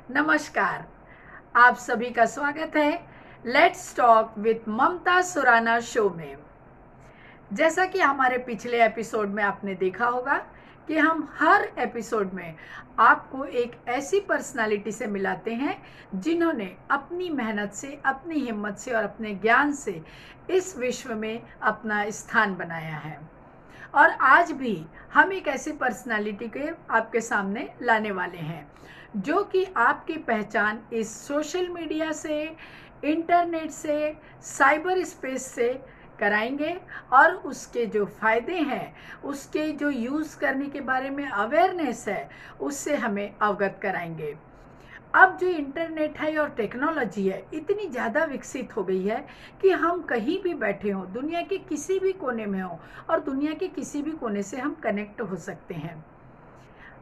नमस्कार। आप सभी का स्वागत है let's talk with Mamta Surana show में। जैसा कि हमारे पिछले एपिसोड में आपने देखा होगा कि हम हर एपिसोड में आपको एक ऐसी पर्सनालिटी से मिलाते हैं जिन्होंने अपनी मेहनत से, अपनी हिम्मत से और अपने ज्ञान से इस विश्व में अपना स्थान बनाया है। और आज भी हम एक ऐसी पर्सनालिटी के आपके सामने लाने वाले हैं जो कि आपकी पहचान इस सोशल मीडिया से, इंटरनेट से, साइबर स्पेस से कराएंगे और उसके जो फ़ायदे हैं, उसके जो यूज़ करने के बारे में अवेयरनेस है, उससे हमें अवगत कराएंगे। अब जो इंटरनेट है और टेक्नोलॉजी है इतनी ज़्यादा विकसित हो गई है कि हम कहीं भी बैठे हों, दुनिया के किसी भी कोने में हों और दुनिया के किसी भी कोने से हम कनेक्ट हो सकते हैं।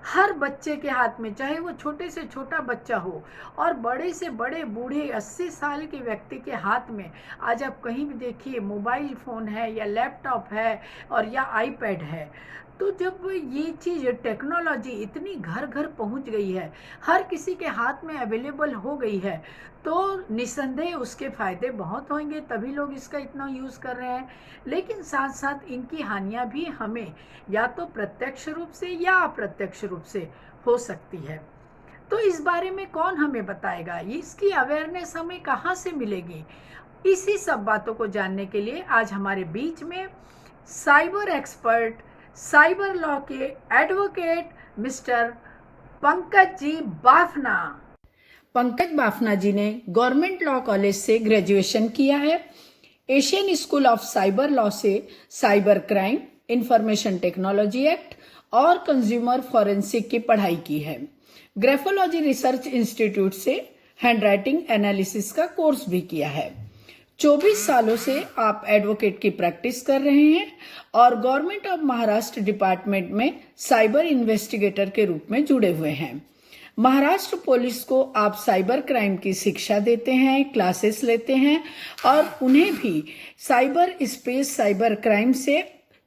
हर बच्चे के हाथ में, चाहे वो छोटे से छोटा बच्चा हो और बड़े से बड़े बूढ़े 80 साल के व्यक्ति के हाथ में, आज आप कहीं भी देखिए मोबाइल फ़ोन है या लैपटॉप है और या आईपैड है। तो जब ये चीज़ टेक्नोलॉजी इतनी घर घर पहुंच गई है, हर किसी के हाथ में अवेलेबल हो गई है, तो निस्संदेह उसके फ़ायदे बहुत होंगे, तभी लोग इसका इतना यूज़ कर रहे हैं। लेकिन साथ साथ इनकी हानियाँ भी हमें या तो प्रत्यक्ष रूप से या अप्रत्यक्ष रूप से हो सकती है। तो इस बारे में कौन हमें बताएगा, इसकी अवेयरनेस हमें कहाँ से मिलेगी? इसी सब बातों को जानने के लिए आज हमारे बीच में साइबर एक्सपर्ट, साइबर लॉ के एडवोकेट मिस्टर पंकज जी बाफना। पंकज बाफना जी ने गवर्नमेंट लॉ कॉलेज से ग्रेजुएशन किया है। Asian school of cyber law से cyber crime, information technology act और कंज्यूमर फॉरेंसिक की पढ़ाई की है। ग्राफोलॉजी रिसर्च इंस्टीट्यूट से हैंडराइटिंग एनालिसिस का कोर्स भी किया है। 24 सालों से आप एडवोकेट की प्रैक्टिस कर रहे हैं और गवर्नमेंट ऑफ महाराष्ट्र डिपार्टमेंट में साइबर इन्वेस्टिगेटर के रूप में जुड़े हुए हैं। महाराष्ट्र पुलिस को आप साइबर क्राइम की शिक्षा देते हैं, क्लासेस लेते हैं और उन्हें भी साइबर स्पेस, साइबर क्राइम से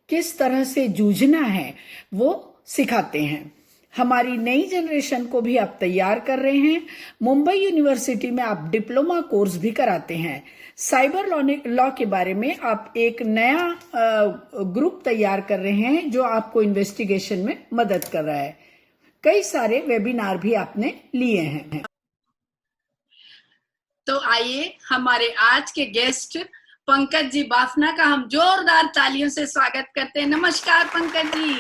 किस तरह से जूझना है वो सिखाते हैं। हमारी नई जनरेशन को भी आप तैयार कर रहे हैं। मुंबई यूनिवर्सिटी में आप डिप्लोमा कोर्स भी कराते हैं। साइबर लॉ के बारे में आप एक नया ग्रुप तैयार कर रहे हैं जो आपको इन्वेस्टिगेशन में मदद कर रहा है। कई सारे वेबिनार भी आपने लिए हैं। तो आइए हमारे आज के गेस्ट पंकज जी बाफना का हम जोरदार तालियों से स्वागत करते हैं। नमस्कार पंकज जी।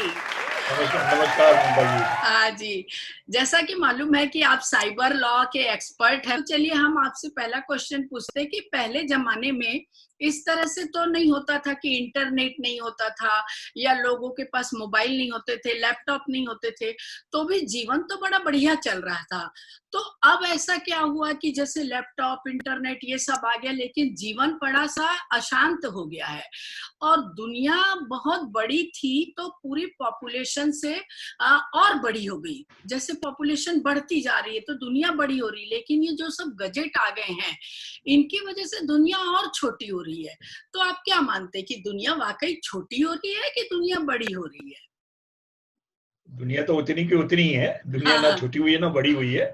नमस्कार जी। हाँ जी, जैसा कि मालूम है कि आप साइबर लॉ के एक्सपर्ट हैं, तो चलिए हम आपसे पहला क्वेश्चन पूछते हैं कि पहले जमाने में इस तरह से तो नहीं होता था कि इंटरनेट नहीं होता था या लोगों के पास मोबाइल नहीं होते थे, लैपटॉप नहीं होते थे, तो भी जीवन तो बड़ा बढ़िया चल रहा था। तो अब ऐसा क्या हुआ कि जैसे लैपटॉप, इंटरनेट ये सब आ गया, लेकिन जीवन बड़ा सा अशांत हो गया है और दुनिया बहुत बड़ी थी तो पूरी पॉपुलेशन से और बड़ी हो गई। जैसे पॉपुलेशन बढ़ती जा रही है तो दुनिया बड़ी हो रही है, लेकिन ये जो सब गजेट आ गए हैं इनकी वजह से दुनिया और छोटी हो रही है। तो आप क्या मानते हैं कि दुनिया वाकई छोटी हो रही है कि दुनिया बड़ी हो रही है? दुनिया तो उतनी की उतनी ही है। दुनिया ना हाँ। छोटी हुई है ना बड़ी हुई है।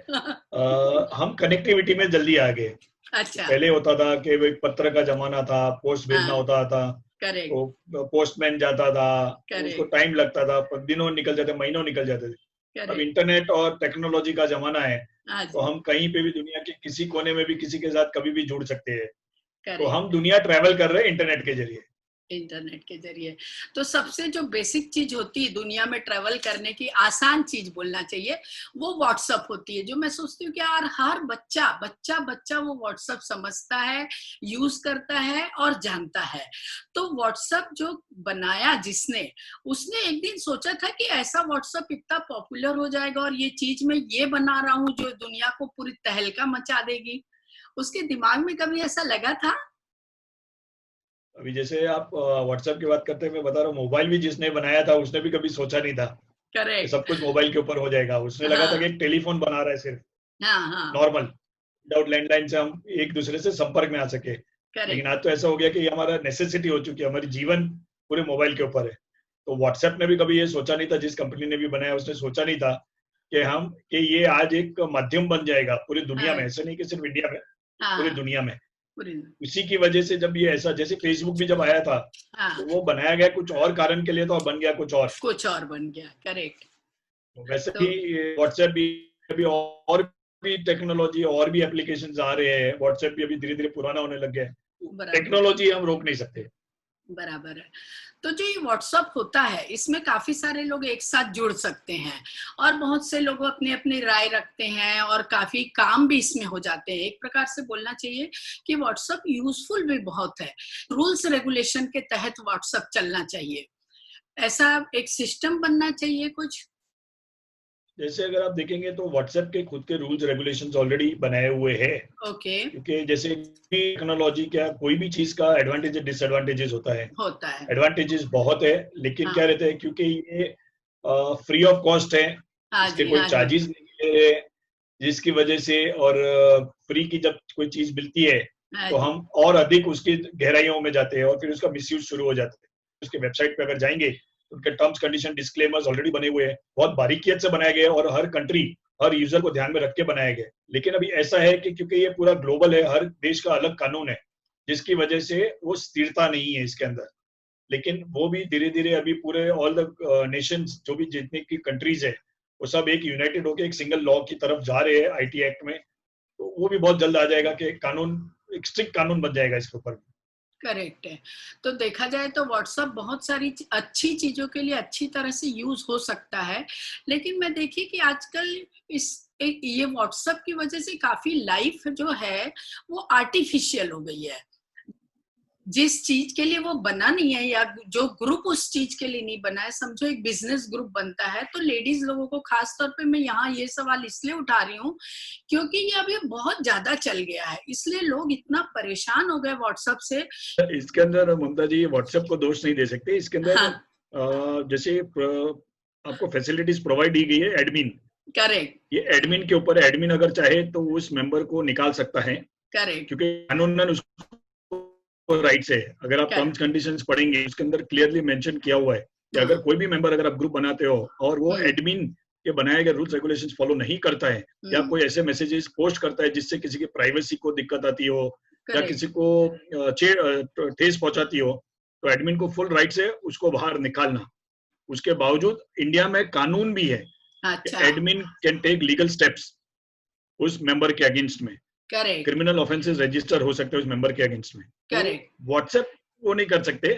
हम कनेक्टिविटी में जल्दी आ गए। अच्छा। पहले होता था कि वो एक पत्र का जमाना था, पोस्ट भेजना हाँ, होता था, करेक्ट तो पोस्टमैन जाता था, तो उसको करेक्ट टाइम लगता था, दिनों निकल जाते, महीनों निकल जाते थे। अब करेक्ट। इंटरनेट और टेक्नोलॉजी का जमाना है, हाँ तो जी, हम कहीं पे भी दुनिया के किसी कोने में भी किसी के साथ कभी भी जुड़ सकते हैं। तो हम करेक्ट। दुनिया ट्रैवल कर रहे हैं इंटरनेट के जरिए। इंटरनेट के जरिए तो सबसे जो बेसिक चीज होती है दुनिया में ट्रेवल करने की, आसान चीज बोलना चाहिए, वो व्हाट्सअप होती है। जो मैं सोचती हूँ कि यार हर बच्चा बच्चा बच्चा वो व्हाट्सअप समझता है, यूज करता है और जानता है। तो व्हाट्सअप जो बनाया जिसने, उसने एक दिन सोचा था कि ऐसा व्हाट्सअप इतना पॉपुलर हो जाएगा और ये चीज मैं ये बना रहा हूँ जो दुनिया को पूरी तहलका मचा देगी। उसके दिमाग में कभी ऐसा लगा था? अभी जैसे आप व्हाट्सएप की बात करते हैं, मैं बता रहा हूँ, मोबाइल भी जिसने बनाया था उसने भी कभी सोचा नहीं था कि सब करेक्ट। कुछ मोबाइल के ऊपर हो जाएगा। उसने लगा था कि हाँ एक टेलीफोन बना रहा है सिर्फ, हाँ हाँ। नॉर्मल, विदाउट लैंडलाइन से हम एक दूसरे से संपर्क में आ सके। लेकिन करेक्ट। आज तो ऐसा हो गया कि ये हमारा नेसेसिटी हो चुकी है, हमारी जीवन पूरे मोबाइल के ऊपर है। तो व्हाट्सएप ने भी कभी ये सोचा नहीं था, जिस कंपनी ने भी बनाया उसने सोचा नहीं था कि ये आज एक माध्यम बन जाएगा पूरी दुनिया हाँ, में, ऐसा नहीं कि सिर्फ इंडिया में, पूरी हाँ, दुनिया में। पूरी उसी की वजह से जब ये ऐसा, जैसे फेसबुक भी जब आया था हाँ, तो वो बनाया गया कुछ और कारण के लिए, तो अब बन गया कुछ और। कुछ और बन गया, करेक्ट। तो वैसे तो ही व्हाट्सएप भी अभी और भी टेक्नोलॉजी और भी एप्लीकेशंस आ रहे हैं। व्हाट्सएप भी अभी धीरे धीरे पुराना होने लग गया है। बराबर, टेक्नोलॉजी हम रोक नहीं सकते। बराबर है। तो जो ये व्हाट्सअप होता है, इसमें काफी सारे लोग एक साथ जुड़ सकते हैं और बहुत से लोग अपनी अपनी राय रखते हैं और काफी काम भी इसमें हो जाते हैं। एक प्रकार से बोलना चाहिए कि व्हाट्सअप यूजफुल भी बहुत है। रूल्स रेगुलेशन के तहत व्हाट्सअप चलना चाहिए, ऐसा एक सिस्टम बनना चाहिए कुछ। जैसे अगर आप देखेंगे तो व्हाट्सएप के खुद के रूल्स रेगुलेशंस ऑलरेडी बनाए हुए हैं, ओके, क्योंकि जैसे टेक्नोलॉजी क्या, कोई भी चीज का एडवांटेज डिसएडवांटेजेस होता है। होता है। एडवांटेजेस बहुत है, लेकिन क्या हाँ, रहता है, क्योंकि ये फ्री ऑफ कॉस्ट है, हाँ इसके जी, कोई हाँ जी, चार्जेस नहीं ले रहे, जिसकी वजह से, और फ्री की जब कोई चीज मिलती है हाँ तो जी, हम और अधिक उसकी गहराइयों में जाते हैं और फिर उसका मिसयूज शुरू हो जाता है। उसके वेबसाइट पे अगर जाएंगे तो उनके टर्म्स कंडीशन डिस्क्लेमर्स ऑलरेडी बने हुए हैं, बहुत बारीकियत से बनाया गया है और हर कंट्री, हर यूजर को ध्यान में रख के बनाया गया है। लेकिन अभी ऐसा है कि क्योंकि ये पूरा ग्लोबल है, हर देश का अलग कानून है, जिसकी वजह से वो स्थिरता नहीं है इसके अंदर। लेकिन वो भी धीरे धीरे अभी पूरे ऑल द नेशंस, जो भी जितने की कंट्रीज है, वो सब एक यूनाइटेड होकर एक सिंगल लॉ की तरफ जा रहे हैं, आईटी एक्ट में। तो वो भी बहुत जल्द आ जाएगा कि कानून, एक स्ट्रिक्ट कानून बन जाएगा इसके ऊपर। करेक्ट है। तो देखा जाए तो व्हाट्सअप बहुत सारी अच्छी चीजों के लिए अच्छी तरह से यूज हो सकता है, लेकिन मैं देखी कि आजकल इस ये व्हाट्सएप की वजह से काफी लाइफ जो है वो आर्टिफिशियल हो गई है। जिस चीज के लिए वो बना नहीं है, या जो ग्रुप उस चीज के लिए नहीं बना है, समझो एक बिजनेस ग्रुप बनता है, तो लेडीज लोगों को खास तौर पे मैं यहाँ ये सवाल इसलिए उठा रही हूँ क्योंकि ये अभी बहुत ज्यादा चल गया है, इसलिए लोग इतना परेशान हो गए व्हाट्सएप से। इसके अंदर ममता जी व्हाट्सएप को दोष नहीं दे सकते। इसके अंदर हाँ, जैसे आपको फैसिलिटीज प्रोवाइड की गई है, एडमिन, करेक्ट, ये एडमिन के ऊपर है। एडमिन अगर चाहे तो उस मेंबर को निकाल सकता है, करेक्ट, क्योंकि कानूनन उसको राइट्स है। अगर आप टर्म्स कंडीशंस पढ़ेंगे, उसके अंदर क्लियरली मेंशन किया हुआ है कि अगर कोई भी मेंबर, अगर आप ग्रुप बनाते हो और वो एडमिन के बनाए गए रूल्स रेगुलेशंस फॉलो नहीं करता है, या कोई ऐसे मैसेजेस पोस्ट करता है जिससे किसी की प्राइवेसी को दिक्कत आती हो या किसी को ठेस पहुंचाती हो, तो एडमिन को फुल राइट्स है उसको बाहर निकालना। उसके बावजूद इंडिया में कानून भी है, अच्छा, admin can take legal steps उस मेंबर के अगेंस्ट में। करेक्ट, क्रिमिनल ऑफेंसेस रजिस्टर हो सकते हैं उस मेंबर के अगेंस्ट में। तो करेक्ट। व्हाट्सएप वो नहीं कर सकते,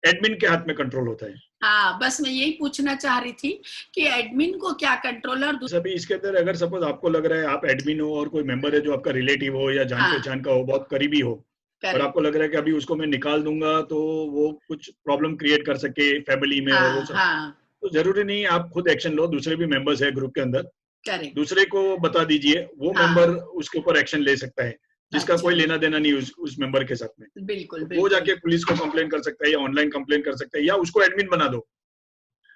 एडमिन के हाथ में कंट्रोल होता है। हाँ, बस मैं यही पूछना चाह रही थी कि एडमिन को क्या कंट्रोलर। सभी इसके अंदर अगर सपोज आपको लग रहा है आप एडमिन हो और कोई मेंबर है जो आपका रिलेटिव हो या जान हाँ, पहचान का हो, बहुत करीबी हो, और करेक्ट, आपको लग रहा है कि अभी उसको मैं निकाल दूंगा तो वो कुछ प्रॉब्लम क्रिएट कर सके फैमिली में और वो हाँ, सब, हाँ, तो जरूरी नहीं आप खुद एक्शन लो। दूसरे भी मेंबर्स है ग्रुप के अंदर, करेक्ट, दूसरे को बता दीजिए, वो हाँ, मेंबर उसके ऊपर एक्शन ले सकता है, जिसका अच्छा, कोई लेना देना नहीं उस मेंबर के साथ में। बिल्कुल, तो वो बिल्कुल, जाके पुलिस को कंप्लेन कर सकता है या ऑनलाइन कंप्लेन कर सकता है, या उसको एडमिन बना दो,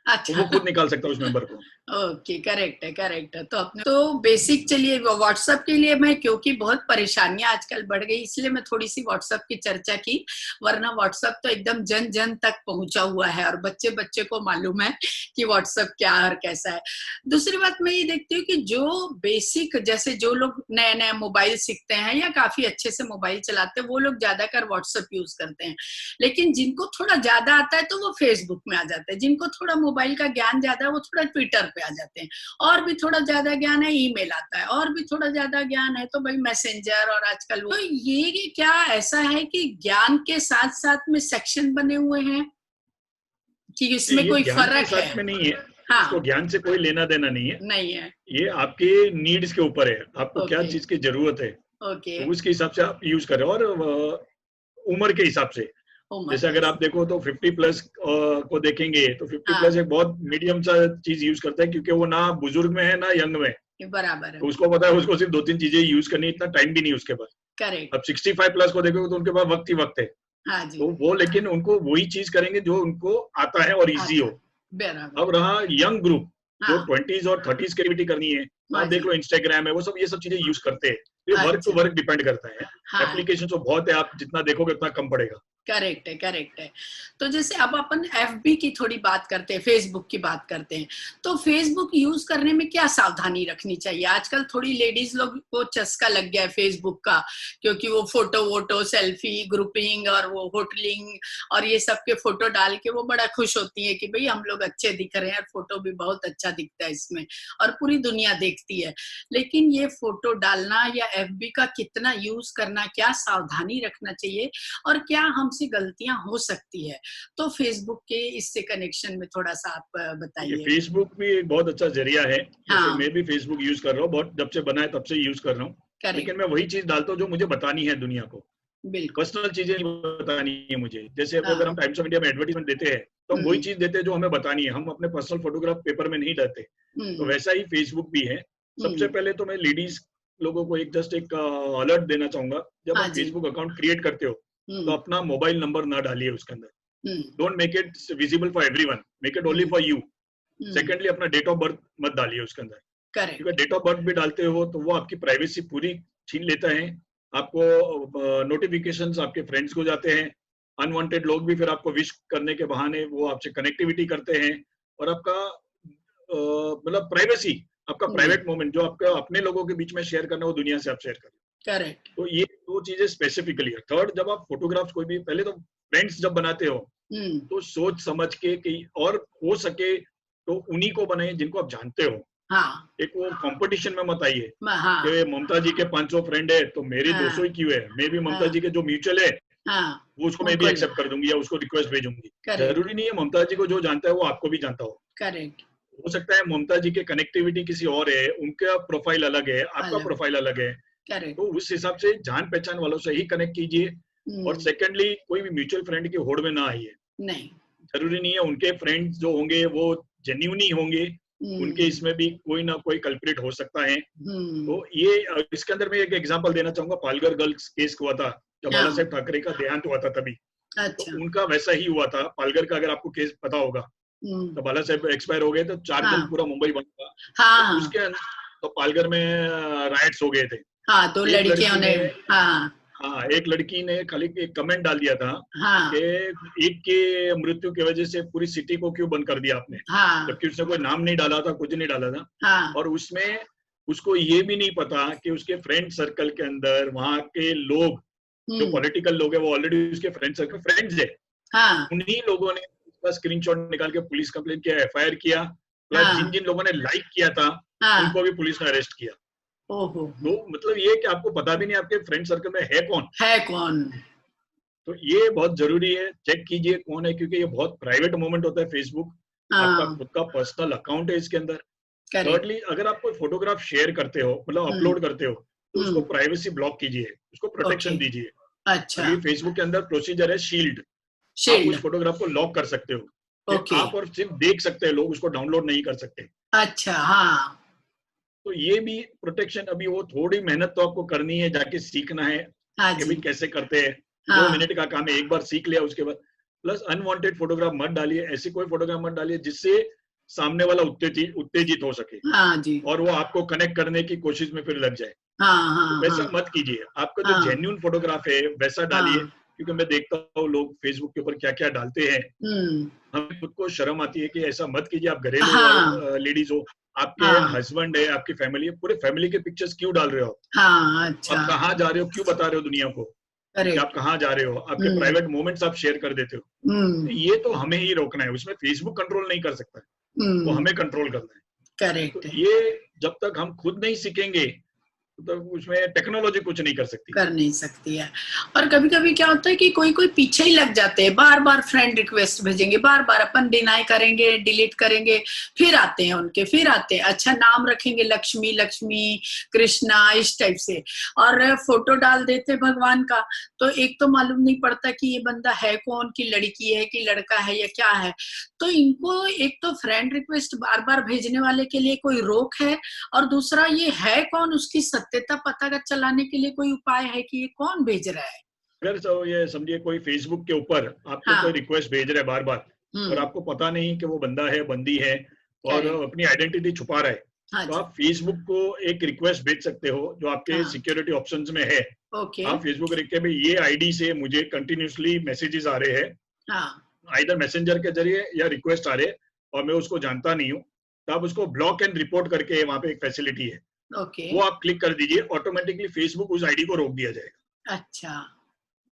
तो अच्छा। वो खुद निकाल सकता है उस मेंबर को। ओके, करेक्ट है, करेक्ट है। तो अपने तो बेसिक, चलिए व्हाट्सएप के लिए मैं, क्योंकि बहुत परेशानियां आजकल बढ़ गई, इसलिए मैं थोड़ी सी व्हाट्सएप की चर्चा की, वरना व्हाट्सएप तो एकदम जन जन तक पहुंचा हुआ है और बच्चे बच्चे को मालूम है कि व्हाट्सएप क्या और कैसा है। दूसरी बात मैं ये देखती हूँ कि जो बेसिक, जैसे जो लोग नया नया मोबाइल सीखते हैं या काफी अच्छे से मोबाइल चलाते हैं, वो लोग ज्यादातर व्हाट्सएप यूज करते हैं, लेकिन जिनको थोड़ा ज्यादा आता है तो वो फेसबुक में आ जाते हैं, जिनको थोड़ा मोबाइल का ज्ञान ज्यादा है वो थोड़ा ट्विटर पे आ जाते हैं, और भी थोड़ा ज्यादा ज्ञान है ईमेल आता है, और भी थोड़ा ज्यादा ज्ञान है तो भाई मैसेंजर, और आजकल तो ये क्या ऐसा है कि ज्ञान के साथ साथ में सेक्शन बने हुए हैं कि इसमें ये कोई ज्ञान के फर्क है? साथ में नहीं है, इसको हाँ, ज्ञान से कोई लेना देना नहीं है। नहीं है, ये आपके नीड्स के ऊपर है, आपको क्या ओके, चीज की जरूरत है, ओके, तो उसके हिसाब से आप यूज करें। और उम्र के हिसाब से, उम्र जैसे के, अगर आप देखो तो 50 प्लस को देखेंगे तो 50 हाँ, प्लस एक बहुत मीडियम सा चीज यूज करता है, क्योंकि वो ना बुजुर्ग में है ना यंग में, ये बराबर है, तो उसको पता है उसको सिर्फ 2-3 चीजें यूज करनी, इतना टाइम भी नहीं उसके पास। करेक्ट, अब 65 प्लस को देखोगे तो उनके पास वक्त ही वक्त है, हाँ जी, तो वो लेकिन उनको वही चीज करेंगे जो उनको आता है और इजी आता हो। है, बराबर, अब रहा यंग ग्रुप, जो हाँ, 20s और 30s की एक्टिविटी करनी है, तो हाँ आप देख जी, लो इंस्टाग्राम है, वो सब ये सब चीजें यूज करते हैं। ये वर्क टू अच्छा, वर्क डिपेंड करता है। हाँ, एप्लीकेशन तो बहुत है, आप जितना देखोगे उतना कम पड़ेगा। करेक्ट है, करेक्ट है। तो जैसे अब अपन एफबी की थोड़ी बात करते हैं, फेसबुक की बात करते हैं, तो फेसबुक यूज करने में क्या सावधानी रखनी चाहिए? आजकल थोड़ी लेडीज लोग को चस्का लग गया है फेसबुक का, क्योंकि वो फोटो वोटो सेल्फी ग्रुपिंग और वो होटलिंग और ये सब के फोटो डाल के वो बड़ा खुश होती है कि भाई हम लोग अच्छे दिख रहे हैं, और फोटो भी बहुत अच्छा दिखता है इसमें, और पूरी दुनिया देखती है। लेकिन ये फोटो डालना या एफबी का कितना यूज करना, क्या सावधानी रखना चाहिए, और क्या हमसे गलतियां हो सकती है? तो फेसबुक के इससे कनेक्शन में थोड़ा सा आप ये बताइए। फेसबुक भी एक बहुत अच्छा जरिया है। जैसे हाँ, मैं भी फेसबुक यूज कर रहा हूँ, बहुत जब से बना है तब से यूज कर रहा हूँ। लेकिन करेक्ट, मैं वही चीज डालता हूँ जो मुझे बतानी है दुनिया को। बिल्कुल। पर्सनल चीजें नहीं बतानी है मुझे। जैसे अब अगर हाँ, हम टाइम्स ऑफ इंडिया में एडवर्टीजमेंट देते हैं तो हम वही हम्म, चीज देते हैं जो हमें बतानी है। हम अपने पर्सनल फोटोग्राफ पेपर में नहीं डालते। तो हम्म, वैसा ही फेसबुक भी है। सबसे हम्म, पहले तो मैं लेडीज लोगों को एक जस्ट एक अलर्ट देना चाहूंगा। जब हाँ आप जी, फेसबुक अकाउंट क्रिएट करते हो तो हम्म, अपना मोबाइल नंबर ना डालिए उसके अंदर। Hmm, don't make it visible for everyone, make it only hmm, for you. Hmm, secondly, अपना डेट ऑफ बर्थ मत डालिए उसके अंदर, क्योंकि करेक्ट, डेट ऑफ बर्थ भी डालते हो तो वो आपकी प्राइवेसी पूरी छीन लेता है। आपको नोटिफिकेशंस आपके फ्रेंड्स को जाते हैं। अनवांटेड लोग भी फिर आपको विश करने के बहाने वो आपसे कनेक्टिविटी करते हैं। और आपका मतलब प्राइवेसी, आपका हम्म, प्राइवेट मोमेंट जो आपका अपने लोगों के बीच में शेयर करना है वो दुनिया से आप शेयर कर रहे करेक्ट, हो। तो ये दो चीजें स्पेसिफिकली है। थर्ड, जब आप फोटोग्राफ्स कोई भी, पहले तो फ्रेंड्स जब बनाते हो हम्म, तो सोच समझ के कि, और हो सके तो उन्हीं को बनाइए जिनको आप जानते हो। हाँ, एक वो कंपटीशन में मत आइए हाँ, कि ममता जी के 500 फ्रेंड है तो मेरे 200 ही हाँ, क्यों है। मे भी ममता हाँ, जी के जो म्यूचुअल है हाँ, वो उसको मैं भी उनको, एक्सेप्ट कर दूंगी या उसको रिक्वेस्ट भेजूंगी। करेक्ट, जरूरी नहीं है ममता जी को जो जानता है वो आपको भी जानता हो। करेक्ट, हो सकता है ममता जी के कनेक्टिविटी किसी और है, उनका प्रोफाइल अलग है, आपका अलग, प्रोफाइल अलग है। करेक्ट, तो उस हिसाब से जान पहचान वालों से ही कनेक्ट कीजिए। और हम्म, सेकेंडली, कोई भी म्यूचुअल फ्रेंड की होड़ में ना आइए। नहीं, जरूरी नहीं है उनके फ्रेंड्स जो होंगे वो जेन्यून ही होंगे, उनके हम्म, इसमें भी कोई ना कोई कल्प्रिट हो सकता है। हम्म, तो ये इसके अंदर मैं एक एग्जांपल देना चाहूंगा। पालघर गर्ल्स केस हुआ था जब बाला हाँ, साहेब ठाकरे का देहांत हुआ था तभी। तो अच्छा, उनका वैसा ही हुआ था पालघर का, अगर आपको केस पता होगा। हम्म, तो बाला साहेब एक्सपायर हो गए तो 4 दिन हाँ, पूरा मुंबई बंद था। हाँ, तो हाँ, उसके तो पालघर में राइट्स हो गए थे। हाँ, दो एक लड़कियों लड़की ने, ने, हाँ, हाँ, एक लड़की ने खाली एक कमेंट डाल दिया था कि हाँ, एक के मृत्यु की वजह से पूरी सिटी को क्यों बंद कर दिया आपने। हाँ, जबकि उसने कोई नाम नहीं डाला था, कुछ नहीं डाला था। हाँ, और उसमें उसको ये भी नहीं पता कि उसके फ्रेंड सर्कल के अंदर वहां के लोग, जो हम्म, पॉलिटिकल लोग है, वो ऑलरेडी उसके फ्रेंड सर्कल फ्रेंड्स है। हाँ, उन्हीं लोगों ने उसका स्क्रीनशॉट निकाल के पुलिस कंप्लेन किया, एफआईआर किया। प्लस जिन हाँ, जिन लोगों ने लाइक किया था हाँ, उनको भी पुलिस ने अरेस्ट किया। ओहो, तो मतलब ये कि आपको पता भी नहीं आपके फ्रेंड सर्कल में है कौन। है कौन? तो ये बहुत जरूरी है, चेक कीजिए कौन है, क्योंकि ये बहुत प्राइवेट मोमेंट होता है फेसबुक। आपका हाँ, खुद का पर्सनल अकाउंट है इसके अंदर। करेक्ट, थर्डली, अगर आप कोई फोटोग्राफ शेयर करते हो, मतलब हम्म, अपलोड करते हो, तो उसको हम्म, प्राइवेसी ब्लॉक कीजिए, उसको ओके, प्रोटेक्शन दीजिए। अच्छा, अभी फेसबुक के अंदर प्रोसीजर है शील्ड। आप शील्ड, उस फोटोग्राफ को लॉक कर सकते हो कि ओके, आप और सिर्फ देख सकते हैं, लोग उसको डाउनलोड नहीं कर सकते। अच्छा, हाँ, तो ये भी प्रोटेक्शन। अभी वो थोड़ी मेहनत तो आपको करनी है, जाके सीखना है हाँ कि भाई जी, कैसे करते हैं। दो हाँ, मिनट का काम है, एक बार सीख लिया उसके बाद। प्लस अनवांटेड फोटोग्राफ मत डालिए, ऐसी कोई फोटोग्राफ मत डालिए जिससे सामने वाला उत्तेजित हो सके हाँ जी, और वो आपको कनेक्ट करने की कोशिश में फिर लग जाए। हाँ, तो हाँ, वैसा हाँ, मत कीजिए। आपका जो हाँ, जेन्यून फोटोग्राफ है वैसा डालिए। हाँ, क्योंकि मैं देखता हूँ लोग फेसबुक के ऊपर क्या क्या डालते हैं। हम्म, हमें खुद को शर्म आती है कि ऐसा मत कीजिए। आप घरेलू हाँ, लेडीज हो, आपके हाँ, हस्बैंड है, आपकी फैमिली है, पूरे फैमिली के पिक्चर्स क्यों डाल रहे हो? हाँ, आप अच्छा, कहाँ जा रहे हो, क्यों बता रहे हो दुनिया को कि आप करेक्ट, कहाँ जा रहे हो? आपके हम्म, प्राइवेट मोमेंट्स आप शेयर कर देते हो। हम्म, तो ये तो हमें ही रोकना है, उसमें फेसबुक कंट्रोल नहीं कर सकता है, वो हम्म, हमें कंट्रोल करना है। तो करेक्ट है, ये जब तक हम खुद नहीं सीखेंगे तो उसमें टेक्नोलॉजी कुछ नहीं कर सकती। कर नहीं सकती है। और कभी कभी क्या होता है कि कोई कोई पीछे ही लग जाते हैं, बार बार फ्रेंड रिक्वेस्ट भेजेंगे, बार बार अपन डिनाई करेंगे, डिलीट करेंगे, फिर आते हैं उनके, फिर आते हैं, अच्छा नाम रखेंगे लक्ष्मी, लक्ष्मी कृष्णा इस टाइप से, और फोटो डाल देते भगवान का। तो एक तो मालूम नहीं पड़ता कि ये बंदा है कौन, की लड़की है कि लड़का है या क्या है। तो इनको एक तो फ्रेंड रिक्वेस्ट बार बार भेजने वाले के लिए कोई रोक है, और दूसरा ये है कौन, उसकी सत्यता पता चलाने के लिए कोई उपाय है कि ये कौन भेज रहा है? अगर ये समझिए कोई फेसबुक के ऊपर आपको कोई हाँ, रिक्वेस्ट भेज रहा है बार बार, और हम्म, आपको पता नहीं कि वो बंदा है, बंदी है, और करेक्ट, अपनी आइडेंटिटी छुपा रहा है, हाँ तो जी, आप फेसबुक को एक रिक्वेस्ट भेज सकते हो जो आपके हाँ, सिक्योरिटी ऑप्शंस में है। ओके। आप फेसबुक लिख के भाई ये आईडी से मुझे कंटिन्यूसली मैसेजेस आ रहे हैं, हाँ, आइदर मैसेंजर के जरिए या रिक्वेस्ट आ रहे हैं, और मैं उसको जानता नहीं हूँ, तो आप उसको ब्लॉक एंड रिपोर्ट करके, वहां पे एक फैसिलिटी है, ओके। वो आप क्लिक कर दीजिए, ऑटोमेटिकली फेसबुक उस आईडी को रोक दिया जाएगा। अच्छा,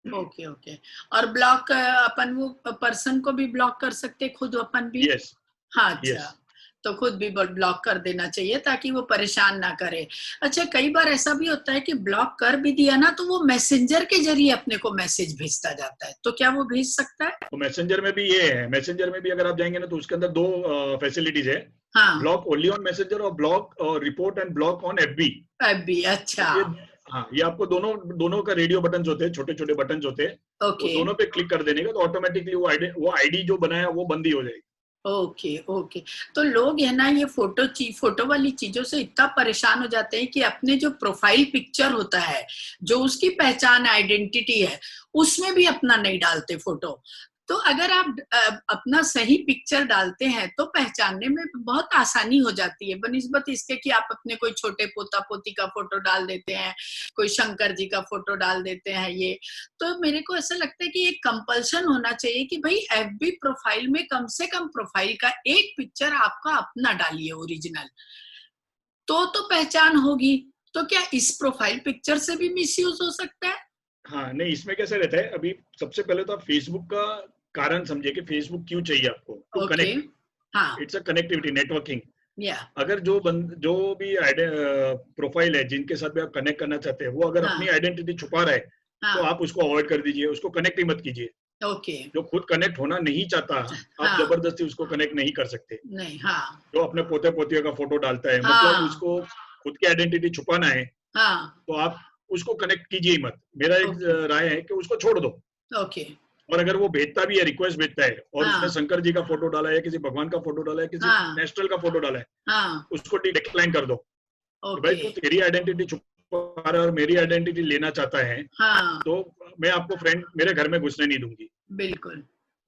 ओके, ओके। और ब्लॉक अपन वो पर्सन को भी ब्लॉक कर सकते खुद अपन भी? यस, हाँ, अच्छा। यस। तो खुद भी ब्लॉक कर देना चाहिए ताकि वो परेशान ना करे। अच्छा, कई बार ऐसा भी होता है कि ब्लॉक कर भी दिया ना तो वो मैसेंजर के जरिए अपने को मैसेज भेजता जाता है, तो क्या वो भेज सकता है? तो मैसेंजर में भी ये है, मैसेंजर में भी अगर आप जाएंगे ना तो उसके अंदर दो फैसिलिटीज है, हाँ, ब्लॉक ओनली ऑन मैसेंजर और ब्लॉक और report and block on FB. अभी अच्छा। ये, हाँ, ये आपको दोनों दोनों का रेडियो बटन होते हैं, छोटे छोटे बटन होते हैं, वो ओके, दोनों पे क्लिक कर देने का तो ऑटोमेटिकली वो आईडी जो बनाया वो बंद ही हो जाएगी। Okay, okay. तो लोग है ना ये फोटो वाली चीजों से इतना परेशान हो जाते हैं कि अपने जो प्रोफाइल पिक्चर होता है, जो उसकी पहचान आइडेंटिटी है, उसमें भी अपना नहीं डालते फोटो। तो अगर आप अपना सही पिक्चर डालते हैं तो पहचानने में बहुत आसानी हो जाती है, बनिस्बत इसके कि आप अपने कोई छोटे पोता पोती का फोटो डाल देते हैं, कोई शंकर जी का फोटो डाल देते हैं। ये तो मेरे को ऐसा लगता है कि एक कंपल्शन होना चाहिए कि भाई एफबी प्रोफाइल में कम से कम प्रोफाइल का एक पिक्चर आपका अपना डालिए ओरिजिनल, तो पहचान होगी। तो क्या इस प्रोफाइल पिक्चर से भी मिसयूज हो सकता है? हाँ, नहीं, इसमें कैसे रहता है, अभी सबसे पहले तो आप फेसबुक का कारण समझिए कि फेसबुक क्यों चाहिए आपको, टू ओके। कनेक्ट। हाँ, इट्स अ कनेक्टिविटी, नेटवर्किंग। या, अगर जो भी प्रोफाइल है जिनके साथ भी आप कनेक्ट करना चाहते हैं, वो अगर अपनी हाँ, आइडेंटिटी छुपा रहा है, तो हाँ, आप उसको अवॉइड कर दीजिए, उसको कनेक्ट ही मत कीजिए। ओके। जो खुद कनेक्ट होना नहीं चाहता, आप हाँ, जबरदस्ती उसको कनेक्ट नहीं कर सकते। नहीं, हाँ, जो अपने पोते पोतियों का फोटो डालता है, मतलब हाँ, उसको खुद की आइडेंटिटी छुपाना है, हाँ, तो आप उसको कनेक्ट कीजिए ही मत। मेरा एक ओके, राय है कि उसको छोड़ दो। ओके। और अगर वो भेजता भी है, रिक्वेस्ट भेजता है, और उसने हाँ, शंकर जी का फोटो डाला है, किसी भगवान का फोटो डाला है, किसी हाँ, नेशनल का फोटो डाला है, हाँ, उसको डिक्लाइन कर दो कि भाई ओके, तू तेरी आइडेंटिटी छुपा रहा है और मेरी आइडेंटिटी लेना चाहता है, हाँ, तो मैं आपको फ्रेंड मेरे घर में घुसने नहीं दूंगी। बिल्कुल,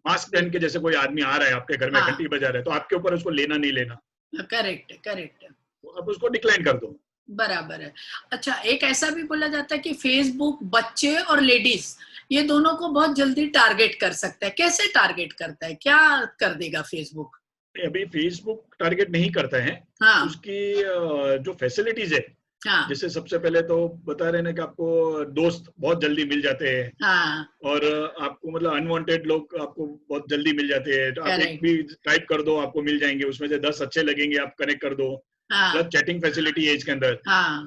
मास्क पहन के बिल्कुल। जैसे कोई आदमी आ रहा है आपके घर में, हाँ, घंटी बजा रहा है, तो आपके ऊपर उसको लेना नहीं लेना, करेक्ट, करेक्ट। तो आप उसको डिक्लाइन कर दो। बराबर है। अच्छा, एक ऐसा भी बोला जाता है कि फेसबुक बच्चे और लेडीज ये दोनों को बहुत जल्दी टारगेट कर सकता है। कैसे टारगेट करता है? क्या कर देगा फेसबुक? अभी फेसबुक टारगेट नहीं करता है, हाँ, उसकी जो फैसिलिटीज है, हाँ, जैसे सबसे पहले तो बता रहे ना कि आपको दोस्त बहुत जल्दी मिल जाते हैं, हाँ, और आपको मतलब अनवांटेड लोग आपको बहुत जल्दी मिल जाते हैं, तो आप एक करेक्ट, भी टाइप कर दो आपको मिल जाएंगे, उसमें से 10 अच्छे लगेंगे, आप कनेक्ट कर दो। हाँ, प्लस चैटिंग फैसिलिटी है इसके अंदर, हाँ,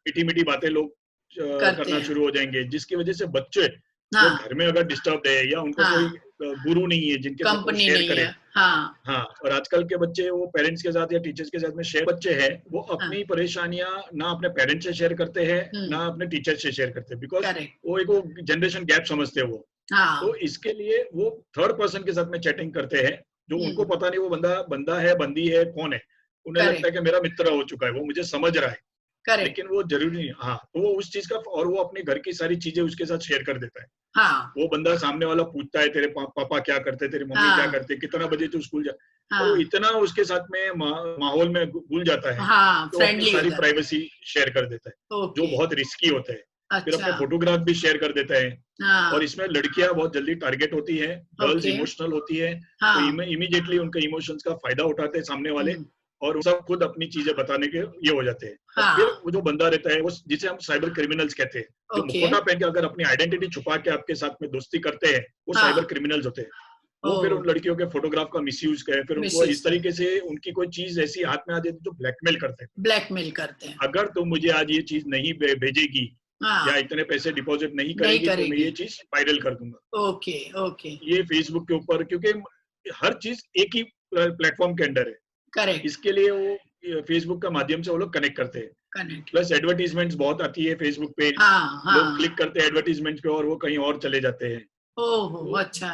मीठी मीठी बातें लोग करते करना हैं। शुरू हो जाएंगे, जिसकी वजह से बच्चे जो हाँ, घर में अगर डिस्टर्ब है, या उनका कोई हाँ, गुरु नहीं है जिनके साथ वो कंपनी शेयर नहीं करे। है। हाँ, हाँ, और आजकल के बच्चे वो पेरेंट्स के साथ या टीचर्स के साथ में शेयर, बच्चे हैं वो हाँ, अपनी परेशानियां ना अपने पेरेंट्स से शेयर करते हैं, ना अपने टीचर से शेयर करते हैं, बिकॉज करेक्ट, वो एक वो जनरेशन गैप समझते हैं वो। तो हाँ, इसके लिए वो थर्ड पर्सन के साथ में चैटिंग करते हैं, जो उनको हम्म, पता नहीं वो बंदा बंदा है, बंदी है, कौन है। उन्हें लगता है करेक्ट, कि मेरा मित्र हो चुका है, वो मुझे समझ रहा है, करेक्ट, लेकिन वो जरूरी नहीं। हाँ, तो वो उस चीज का, और वो अपने घर की सारी चीजें उसके साथ शेयर कर देता है। हाँ, वो बंदा सामने वाला पूछता है, तेरे पापा क्या करते, तेरी मम्मी क्या हाँ, करते, कितना बजे तू स्कूल जा, और वो हाँ, इतना उसके साथ में माहौल में घुल जाता है हाँ, कि वो अपनी फ्रेंडली हो सारी जाता प्राइवेसी शेयर कर देता है, है। जो ओके, बहुत रिस्की होता है। फिर अच्छा, अपने फोटोग्राफ भी शेयर कर देता है। और हाँ, इसमें लड़कियां बहुत जल्दी टारगेट होती है, गर्ल्स ओके, इमोशनल होती है, तो हाँ, इमीडिएटली उनके इमोशंस का फायदा उठाते हैं सामने वाले, हम्म, और वो सब खुद अपनी चीजें बताने के ये हो जाते हैं। और फिर हाँ, वो जो बंदा रहता है, वो जिसे हम साइबर क्रिमिनल्स कहते हैं, जो ओके, मुखौटा पहन के अगर अपनी आइडेंटिटी छुपा के आपके साथ में दोस्ती करते हैं, वो साइबर हाँ, क्रिमिनल्स होते हैं। ओ, वो फिर उन लड़कियों के फोटोग्राफ का मिसयूज करे, फिर उनको मिसयूज इस कर, तरीके से उनकी कोई चीज ऐसी हाथ में आ जाती है जो ब्लैकमेल करते हैं। ब्लैकमेल करते हैं। अगर तुम मुझे आज ये चीज नहीं भेजेगी, या हाँ, इतने पैसे डिपॉजिट नहीं नहीं करेगी, तो मैं करेगी। ये चीज वायरल कर दूंगा। ओके, ओके, ये फेसबुक के ऊपर, क्योंकि हर चीज एक ही प्लेटफॉर्म के अंडर है, करेक्ट, इसके लिए वो फेसबुक का माध्यम से वो लोग कनेक्ट करते हैं। कनेक्ट, प्लस एडवर्टीजमेंट्स बहुत आती है फेसबुक पे, हाँ, लोग हाँ, क्लिक करते हैं एडवर्टीजमेंट पे और वो कहीं और चले जाते हैं। ओहो, तो अच्छा,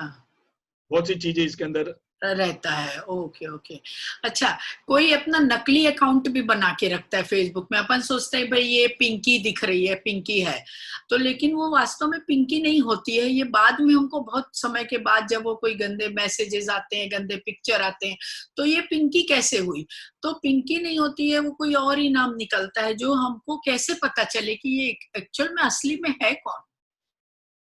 बहुत सी चीजें इसके अंदर रहता है। Okay okay. अच्छा, कोई अपना नकली अकाउंट भी बना के रखता है फेसबुक में। अपन सोचते हैं भाई ये पिंकी दिख रही है, पिंकी है, तो लेकिन वो वास्तव में पिंकी नहीं होती है। ये बाद में हमको बहुत समय के बाद जब वो कोई गंदे मैसेजेस आते हैं, गंदे पिक्चर आते हैं, तो ये पिंकी कैसे हुई? तो पिंकी नहीं होती है, वो कोई और ही नाम निकलता है। जो हमको कैसे पता चले कि ये एक्चुअल में असली में है कौन?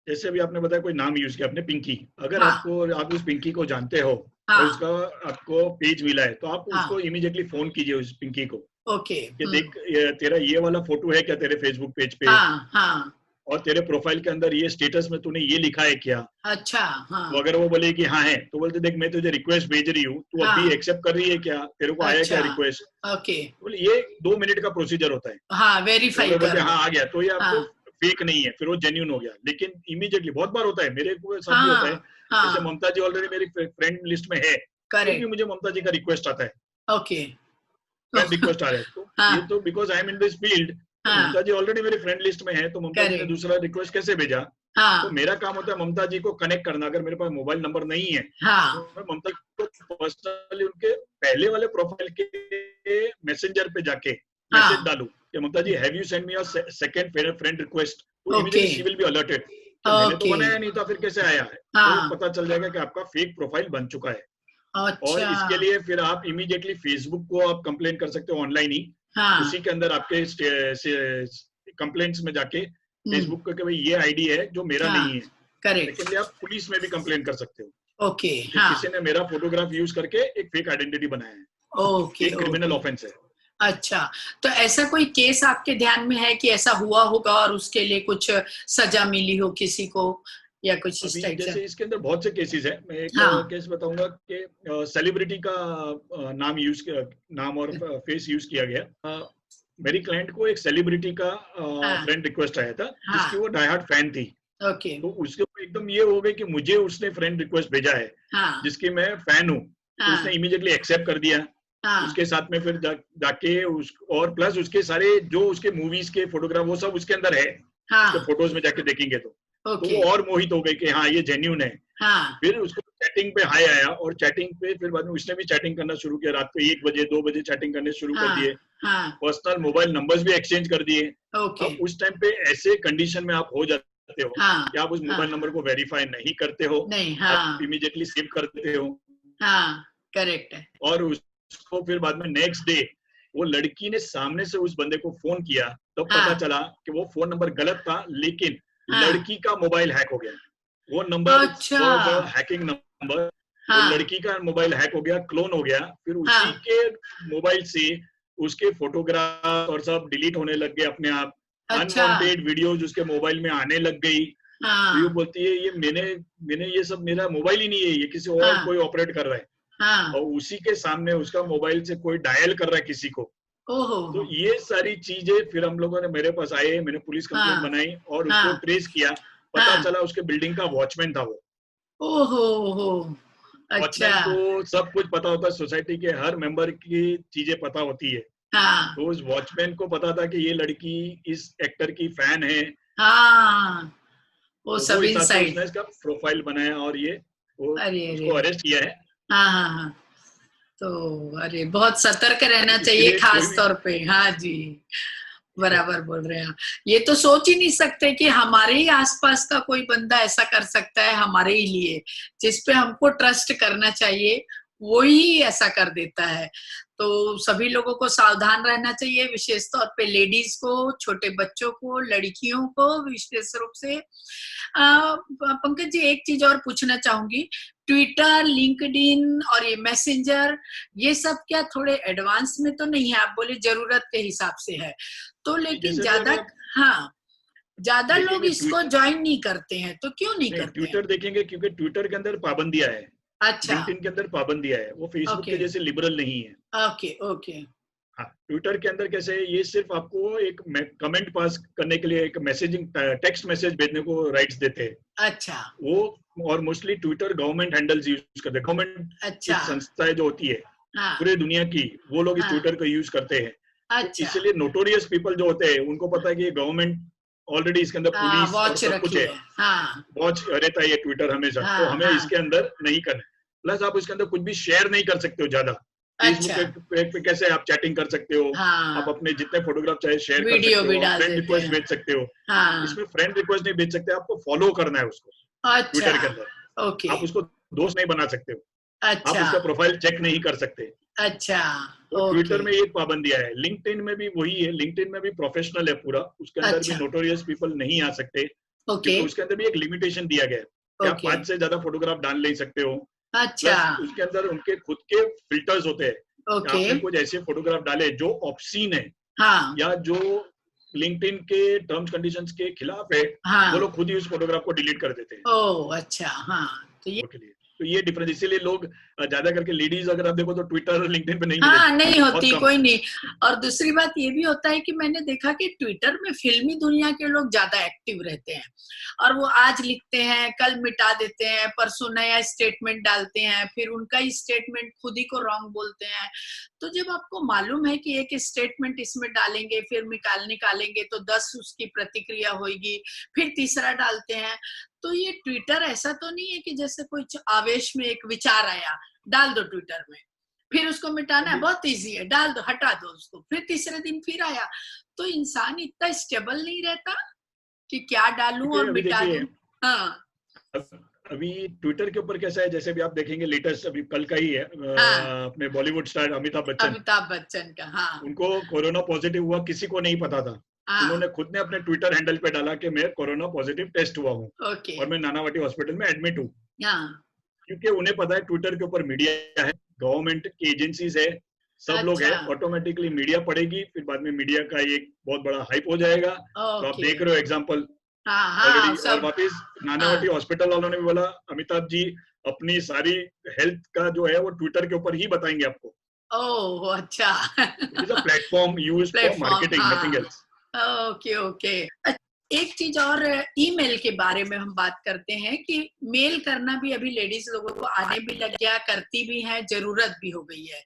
जैसे अभी आपने बताया कोई नाम यूज किया आपने, पिंकी। अगर हाँ आपको, आप उस पिंकी को जानते हो और हाँ उसका आपको पेज मिला है, तो आप हाँ। उसको इमीडिएटली फोन कीजिए उस पिंकी को ओके। कि देख, तेरा ये वाला फोटो है क्या तेरे फेसबुक पेज पे, हाँ हाँ। और तेरे प्रोफाइल के अंदर ये स्टेटस में तूने ये लिखा है क्या। अच्छा। तो हाँ अगर वो बोले कि हाँ है, तो बोलते देख मैं तुझे रिक्वेस्ट भेज रही हूँ, तू अभी हाँ। एक्सेप्ट कर रही है क्या, तेरे को आया क्या अच्छा। रिक्वेस्ट। ओके। बोले ये 2 मिनट का प्रोसीजर होता है। हाँ, तो वेरीफाई अगर कर बोलते लो। हाँ आ गया, तो ये आपको हाँ फेक नहीं है, फिर वो जेन्यून हो गया। लेकिन इमीडिएटली बहुत बार होता है, मेरे को साथ भी होता है। हाँ जैसे हाँ। ममता जी ऑलरेडी मेरी फ्रेंड लिस्ट में है, फिर भी करेक्ट। मुझे ममता जी का रिक्वेस्ट आता है, ओके। तो फ्रेंड रिक्वेस्ट आ रहा है। तो ये हाँ तो because I am in this field, तो हाँ। ममता जी ऑलरेडी मेरी फ्रेंड लिस्ट में है, तो ममता जी ने करेक्ट। दूसरा रिक्वेस्ट कैसे भेजा। तो हाँ मेरा काम होता है ममता जी को कनेक्ट करना। अगर मेरे पास मोबाइल नंबर नहीं है, तो हाँ मैं ममता जी को पर्सनली उनके पहले वाले प्रोफाइल के मैसेंजर पे जाके मैसेज हाँ। डालूं कि Mamata ji have you send me your second friend request, तो okay immediately she will be alerted कि मैंने तो ओके। बनाया नहीं था, फिर कैसे आया है। तो हाँ। पता चल जाएगा कि आपका फेक प्रोफाइल बन चुका है। और अच्छा। इसके लिए फिर आप इमीडिएटली फेसबुक को आप कंप्लेन कर सकते हो ऑनलाइन ही। हाँ। उसी के अंदर आपके कंप्लेंट्स में जाके हम्म। फेसबुक को कि भाई ये आईडी है जो मेरा हाँ। नहीं है। करेक्ट। सेकेंडली आप पुलिस में भी कंप्लेन कर सकते हो ओके। कि हाँ। किसी ने मेरा फोटोग्राफ यूज करके एक फेक आइडेंटिटी बनाया है। ओके ये क्रिमिनल ओके। ऑफेंस है। अच्छा, तो ऐसा कोई केस आपके ध्यान में है कि ऐसा हुआ होगा और उसके लिए कुछ सजा मिली हो किसी को, या कुछ इस अभी टाइप से? जैसे इसके अंदर बहुत से केसेस है। मैं एक हाँ केस बताऊंगा कि सेलिब्रिटी का नाम और फेस यूज किया गया। मेरी क्लाइंट को एक सेलिब्रिटी का हाँ फ्रेंड रिक्वेस्ट आया था, जिसकी हाँ। वो डाई हार्ड फैन थी। ओके। तो उसके ऊपर एकदम ये हो गई कि मुझे उसने फ्रेंड रिक्वेस्ट भेजा है हाँ जिसकी मैं फैन हूँ, तो उसने हाँ इमीडिएटली एक्सेप्ट कर दिया। हाँ उसके साथ में फिर जाके उस, और प्लस उसके सारे जो उसके मूवीज के फोटोग्राफ वो सब उसके अंदर है, उसके हाँ। फोटोज में जाके देखेंगे तो ओके। वो और मोहित हो गई कि हाँ ये जेन्यून है। हाँ फिर उसको चैटिंग पे हाई आया, और चैटिंग पे फिर बाद में उसने भी चैटिंग करना शुरू किया। रात को 1 बजे 2 बजे चैटिंग करने शुरू कर हाँ दिए। हाँ। पर्सनल मोबाइल नंबर्स भी एक्सचेंज कर दिए। ओके। अब उस टाइम पे ऐसे कंडीशन में आप हो जाते हो हाँ कि आप उस हाँ। मोबाइल नंबर को वेरीफाई नहीं करते हो, नहीं। आप हाँ इमीडिएटली सेव कर देते हो। हाँ। करेक्ट है। और उसको फिर बाद में नेक्स्ट डे वो लड़की ने सामने से उस बंदे को फोन किया, तब पता हाँ चला कि वो फोन नंबर गलत था, लेकिन हाँ। लड़की का मोबाइल हैक हो गया। वो नंबर अच्छा। Was a hacking number. वो हाँ लड़की का मोबाइल हैक हो गया, क्लोन हो गया। फिर उसी हाँ। के मोबाइल से उसके फोटोग्राफ और सब डिलीट होने लग गए अपने आप। अच्छा। अनवांटेड वीडियोज उसके मोबाइल में आने लग गई। तो ये हाँ बोलती है ये मैंने मैंने ये सब, मेरा मोबाइल ही नहीं है, ये किसी और हाँ कोई ऑपरेट कर रहा है। हाँ। और उसी के सामने उसका मोबाइल से कोई डायल कर रहा है किसी को। ओहो तो हो। ये सारी चीजें फिर हम लोगों ने, मेरे पास आए, मैंने पुलिस कंप्लेंट हाँ बनाई और उसको हाँ ट्रेस किया। पता हाँ। चला उसके बिल्डिंग का वॉचमैन था वो। ओहो हो। अच्छा। वॉचमैन को सब कुछ पता होता है, सोसाइटी के हर मेंबर की चीजें पता होती है। हाँ तो उस वॉचमैन को पता था कि ये लड़की इस एक्टर की फैन है। हाँ। वो तो वो सब हिसाब से इनसाइड। उसने इसका प्रोफाइल बनाया और ये वो अरे अरे। उसको अरेस्ट किया है। हाँ हाँ हाँ। तो अरे बहुत सतर्क रहना इसके चाहिए लिए कोई खास भी तौर पे। हाँ जी, बराबर बोल रहे हैं। ये तो सोच ही नहीं सकते कि हमारे ही आसपास का कोई बंदा ऐसा कर सकता है हमारे ही लिए, जिस पे हमको ट्रस्ट करना चाहिए वो ही ऐसा कर देता है। तो सभी लोगों को सावधान रहना चाहिए, विशेष तौर पे लेडीज को, छोटे बच्चों को, लड़कियों को विशेष रूप से। पंकज जी, एक चीज और पूछना चाहूंगी। ट्विटर, लिंक्डइन और ये मैसेंजर, ये सब क्या थोड़े एडवांस में तो नहीं है? आप बोले जरूरत के हिसाब से है, तो लेकिन जैसे भी ज्यादा, अगर आप हाँ, ज्यादा लोग देखेंगे इसको ज्वाइन नहीं करते हैं, तो क्यों नहीं नहीं, करते हैं? ट्विटर देखेंगे क्योंकि ट्विटर के अंदर पाबंदियां है, अच्छा। लिंक्डइन के अंदर पाबंदियां है, वो फेसबुक ओके के जैसे लिबरल नहीं है। Okay okay. हाँ, ट्विटर के अंदर कैसे है, ये सिर्फ आपको एक कमेंट पास करने के लिए, एक मैसेजिंग टेक्स्ट मैसेज भेजने को राइट्स देते हैं अच्छा वो। और mostly Twitter government handles use करते हैं, गवर्नमेंट की अच्छा। संस्थाएं जो होती है हाँ पूरे दुनिया की, वो लोग इस हाँ। ट्विटर को यूज करते हैं। तो अच्छा। इसलिए नोटोरियस पीपल जो होते हैं उनको पता है कि गवर्नमेंट ऑलरेडी इसके अंदर हाँ, पुलिस और वॉच सब कुछ रखी है, है। हाँ वॉच रहता है ये ट्विटर हमेशा, तो हाँ हमें हाँ। इसके अंदर नहीं करना है। प्लस आप उसके अंदर कुछ भी शेयर नहीं कर सकते हो ज्यादा। अच्छा। फेसबुक पे कैसे आप चैटिंग कर सकते हो, हाँ, आप अपने जितने फोटोग्राफ चाहे शेयर कर वीडियो सकते भी हो, आप डाल फ्रेंड देते रिक्वेस्ट हैं। भेज सकते हो। हाँ। इसमें फ्रेंड रिक्वेस्ट नहीं भेज सकते, आपको फॉलो करना है उसको अच्छा। ट्विटर के अंदर। ओके। आप उसको दोस्त नहीं बना सकते हो, आप अच्छा। उसका प्रोफाइल चेक नहीं कर सकते। अच्छा। तो ओके। ट्विटर में ये पाबंदियां है। लिंक्डइन में भी वही है, लिंक्डइन में भी प्रोफेशनल है पूरा, उसके अंदर भी अच्छा। नोटोरियस पीपल नहीं आ सकते, ओके। क्योंकि उसके अंदर भी एक लिमिटेशन दिया गया है कि आप ओके। 5 से ज्यादा फोटोग्राफ डाल नहीं सकते हो। अच्छा। प्लस उसके अंदर उनके खुद के फिल्टर्स होते हैं कि ओके। आपने कुछ ऐसे फोटोग्राफ डाले जो ऑब्सीन है हाँ। या जो लिंक्डइन के टर्म्स कंडीशंस के खिलाफ है, वो हाँ। लोग खुद ही उस फोटोग्राफ को डिलीट कर देते हैं ओह, अच्छा। हाँ, तो ये के लिए। तो ये डिफरेंस, इसीलिए लोग ज्यादा करके लेडीज अगर आप देखो तो ट्विटर और लिंक्डइन पे नहीं हाँ, मिलेगी, नहीं बहुत होती, कम। कोई नहीं। और दूसरी बात ये भी होता है कि मैंने देखा कि ट्विटर में फिल्मी दुनिया के लोग ज्यादा एक्टिव रहते हैं, और वो आज लिखते हैं, कल मिटा देते हैं, परसों नया स्टेटमेंट डालते हैं, फिर उनका ही स्टेटमेंट खुद ही को रॉन्ग बोलते हैं। तो जब आपको मालूम है कि एक स्टेटमेंट इसमें डालेंगे, फिर निकालेंगे तो 10 उसकी प्रतिक्रिया होगी, फिर तीसरा डालते हैं। तो ये ट्विटर ऐसा तो नहीं है कि जैसे कोई आवेश में एक विचार आया, डाल दो ट्विटर में, फिर उसको मिटाना है, बहुत इजी है, डाल दो, हटा दो उसको, फिर तीसरे दिन फिर आया। तो इंसान इतना स्टेबल नहीं रहता कि क्या डालूं देखिए और अभी मिटा देखिए दूं। हाँ। अभी ट्विटर के ऊपर कैसा है, जैसे अभी आप देखेंगे लेटेस्ट अभी कल का ही है, हाँ, अपने बॉलीवुड स्टार अमिताभ बच्चन, अमिताभ बच्चन का। हाँ। उनको कोरोना पॉजिटिव हुआ, किसी को नहीं पता था। हाँ। उन्होंने खुद ने अपने ट्विटर हैंडल पे डाला कि मैं कोरोना पॉजिटिव टेस्ट हुआ हूँ ओके। और मैं नानावटी हॉस्पिटल में एडमिट हूँ। हाँ। क्योंकि उन्हें पता है ट्विटर के ऊपर मीडिया है, गवर्नमेंट की एजेंसीज है, सब लोग है, अच्छा। ऑटोमेटिकली मीडिया पड़ेगी, फिर बाद में मीडिया का एक बहुत बड़ा हाइप हो जाएगा। तो आप ओके। देख रहे हो एग्जाम्पल हाँ। हाँ, ऑलरेडी। और सब। वापस नानावटी हाँ। हॉस्पिटल वालों ने भी बोला अमिताभ जी अपनी सारी हेल्थ का जो है वो ट्विटर के ऊपर ही बताएंगे आपको। ओह, अच्छा। It is a platform used for platform, marketing, nothing हाँ। एल्स। Okay, okay. एक चीज और, ईमेल के बारे में हम बात करते हैं कि मेल करना भी अभी लेडीज लोगों को आने भी लग गया, करती भी हैं, जरूरत भी हो गई है।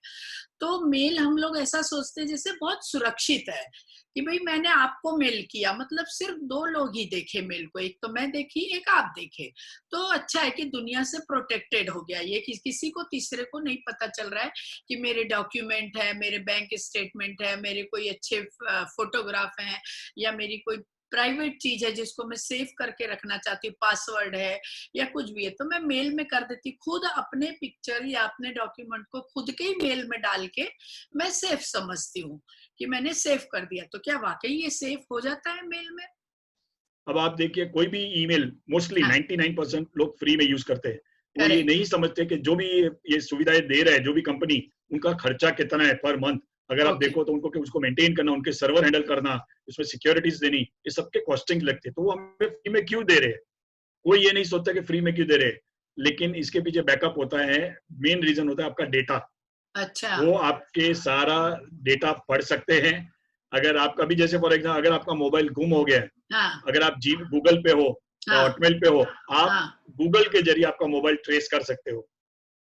तो मेल हम लोग ऐसा सोचते हैं जैसे बहुत सुरक्षित है कि भाई मैंने आपको मेल किया, मतलब सिर्फ 2 लोग ही देखे मेल को, एक तो मैं देखी, एक आप देखे, तो अच्छा है कि दुनिया से प्रोटेक्टेड हो गया ये, कि किसी को तीसरे को नहीं पता चल रहा है कि मेरे डॉक्यूमेंट है, मेरे बैंक स्टेटमेंट है, मेरे कोई अच्छे फोटोग्राफ हैं, या मेरी कोई प्राइवेट चीज है जिसको मैं सेव करके रखना चाहती हूँ, पासवर्ड है या कुछ भी है, तो मैं मेल में कर देती। खुद अपने पिक्चर या अपने डॉक्यूमेंट को खुद के ही मेल में डाल के मैं सेफ समझती हूँ कि मैंने सेव कर दिया। तो क्या वाकई ये सेफ हो जाता है मेल में? अब आप देखिए कोई भी ईमेल मोस्टली हाँ। 99% लोग फ्री में यूज करते हैं। वो ये करेक्ट। नहीं समझते कि जो भी ये सुविधाएं दे रहा है जो भी कंपनी, उनका खर्चा कितना है पर मंथ। अगर आप ओके। देखो तो उनको कि उसको मेंटेन करना, उनके सर्वर हैंडल करना, उसमें सिक्योरिटीज देनी, ये सबके कॉस्टिंग लगती है। तो वो हमें फ्री में क्यों दे रहे हैं? कोई ये नहीं सोचता कि फ्री में क्यों दे रहे हैं। लेकिन इसके पीछे बैकअप होता है, मेन रीजन होता है आपका डेटा। अच्छा। वो आपके सारा डेटा पढ़ सकते हैं। अगर आपका भी जैसे फॉर एग्जाम्पल अगर आपका मोबाइल गुम हो गया है, हाँ। अगर आप जी गूगल पे हो या हाँ। हॉटमेल पे हो, आप हाँ। गूगल के जरिए आपका मोबाइल ट्रेस कर सकते हो।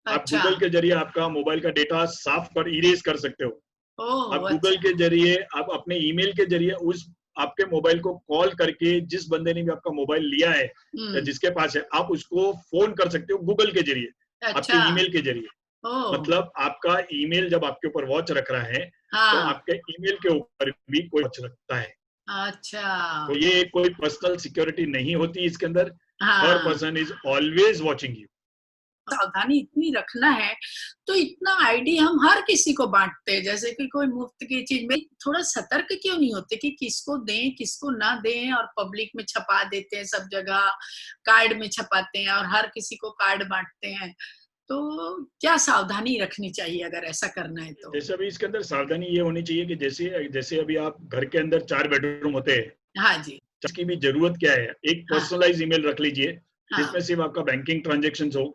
आप अच्छा। गूगल के जरिए आपका मोबाइल का डेटा साफ कर इरेज कर सकते हो। आप ओह, गूगल अच्छा। के जरिए, आप अपने ईमेल के जरिए उस आपके मोबाइल को कॉल करके जिस बंदे ने भी आपका मोबाइल लिया है या हम्म। जिसके पास है, आप उसको फोन कर सकते हो गूगल के जरिए, आपके अच्छा। ईमेल के जरिए। ओह। मतलब आपका ईमेल जब आपके ऊपर वॉच रख रहा है, तो हाँ। आपके ईमेल के ऊपर भी कोई वॉच रखता है। अच्छा। तो ये कोई पर्सनल सिक्योरिटी नहीं होती इसके अंदर। हर हाँ, person is always watching you. सावधानी इतनी रखना है, तो इतना आईडी हम हर किसी को बांटते हैं जैसे कि कोई मुफ्त की चीज में। थोड़ा सतर्क क्यों नहीं होते कि किसको दें किसको ना दें, और पब्लिक में छपा देते हैं, सब जगह कार्ड में छपाते हैं और हर किसी को कार्ड बांटते हैं। तो क्या सावधानी रखनी चाहिए अगर ऐसा करना है तो? जैसे अभी इसके अंदर सावधानी ये होनी चाहिए कि जैसे जैसे अभी आप घर के अंदर 4 बेडरूम होते हैं, हाँ जी। इसकी भी जरूरत क्या है, एक हाँ। पर्सनलाइज ईमेल रख लीजिए हाँ। जिसमें सिर्फ आपका बैंकिंग ट्रांजेक्शन हो,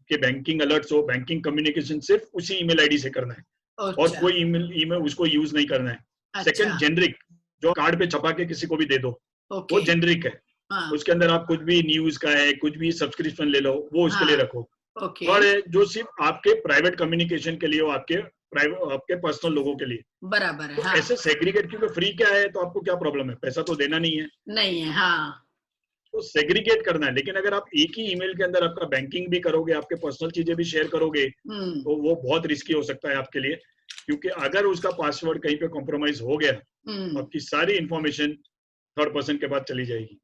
कि बैंकिंग अलर्ट्स हो, बैंकिंग कम्युनिकेशन सिर्फ उसी ईमेल आईडी से करना है और अच्छा। कोई ईमेल ईमेल उसको यूज नहीं करना है। अच्छा। सेकंड जेनरिक, जो कार्ड पे छपा के किसी को भी दे दो, वो ओके। जेनरिक है। हाँ। उसके अंदर आप कुछ भी न्यूज का है, कुछ भी सब्सक्रिप्शन ले लो, वो उसके लिए हाँ। रखो। ओके। थर्ड है जो सिर्फ आपके प्राइवेट कम्युनिकेशन के लिए हो, आपके प्राइवेट आपके पर्सनल लोगों के लिए। बराबर है। तो हाँ। ऐसे सेग्रीगेट, क्योंकि फ्री क्या है तो आपको क्या प्रॉब्लम है, पैसा तो देना नहीं है। नहीं है। हाँ। तो सेग्रीगेट करना है। लेकिन अगर आप एक ही ईमेल के अंदर आपका बैंकिंग भी करोगे, आपके पर्सनल चीजें भी शेयर करोगे, तो वो बहुत रिस्की हो सकता है आपके लिए, क्योंकि अगर उसका पासवर्ड कहीं पे कॉम्प्रोमाइज हो गया तो आपकी सारी इंफॉर्मेशन थर्ड पर्सन के पास चली जाएगी।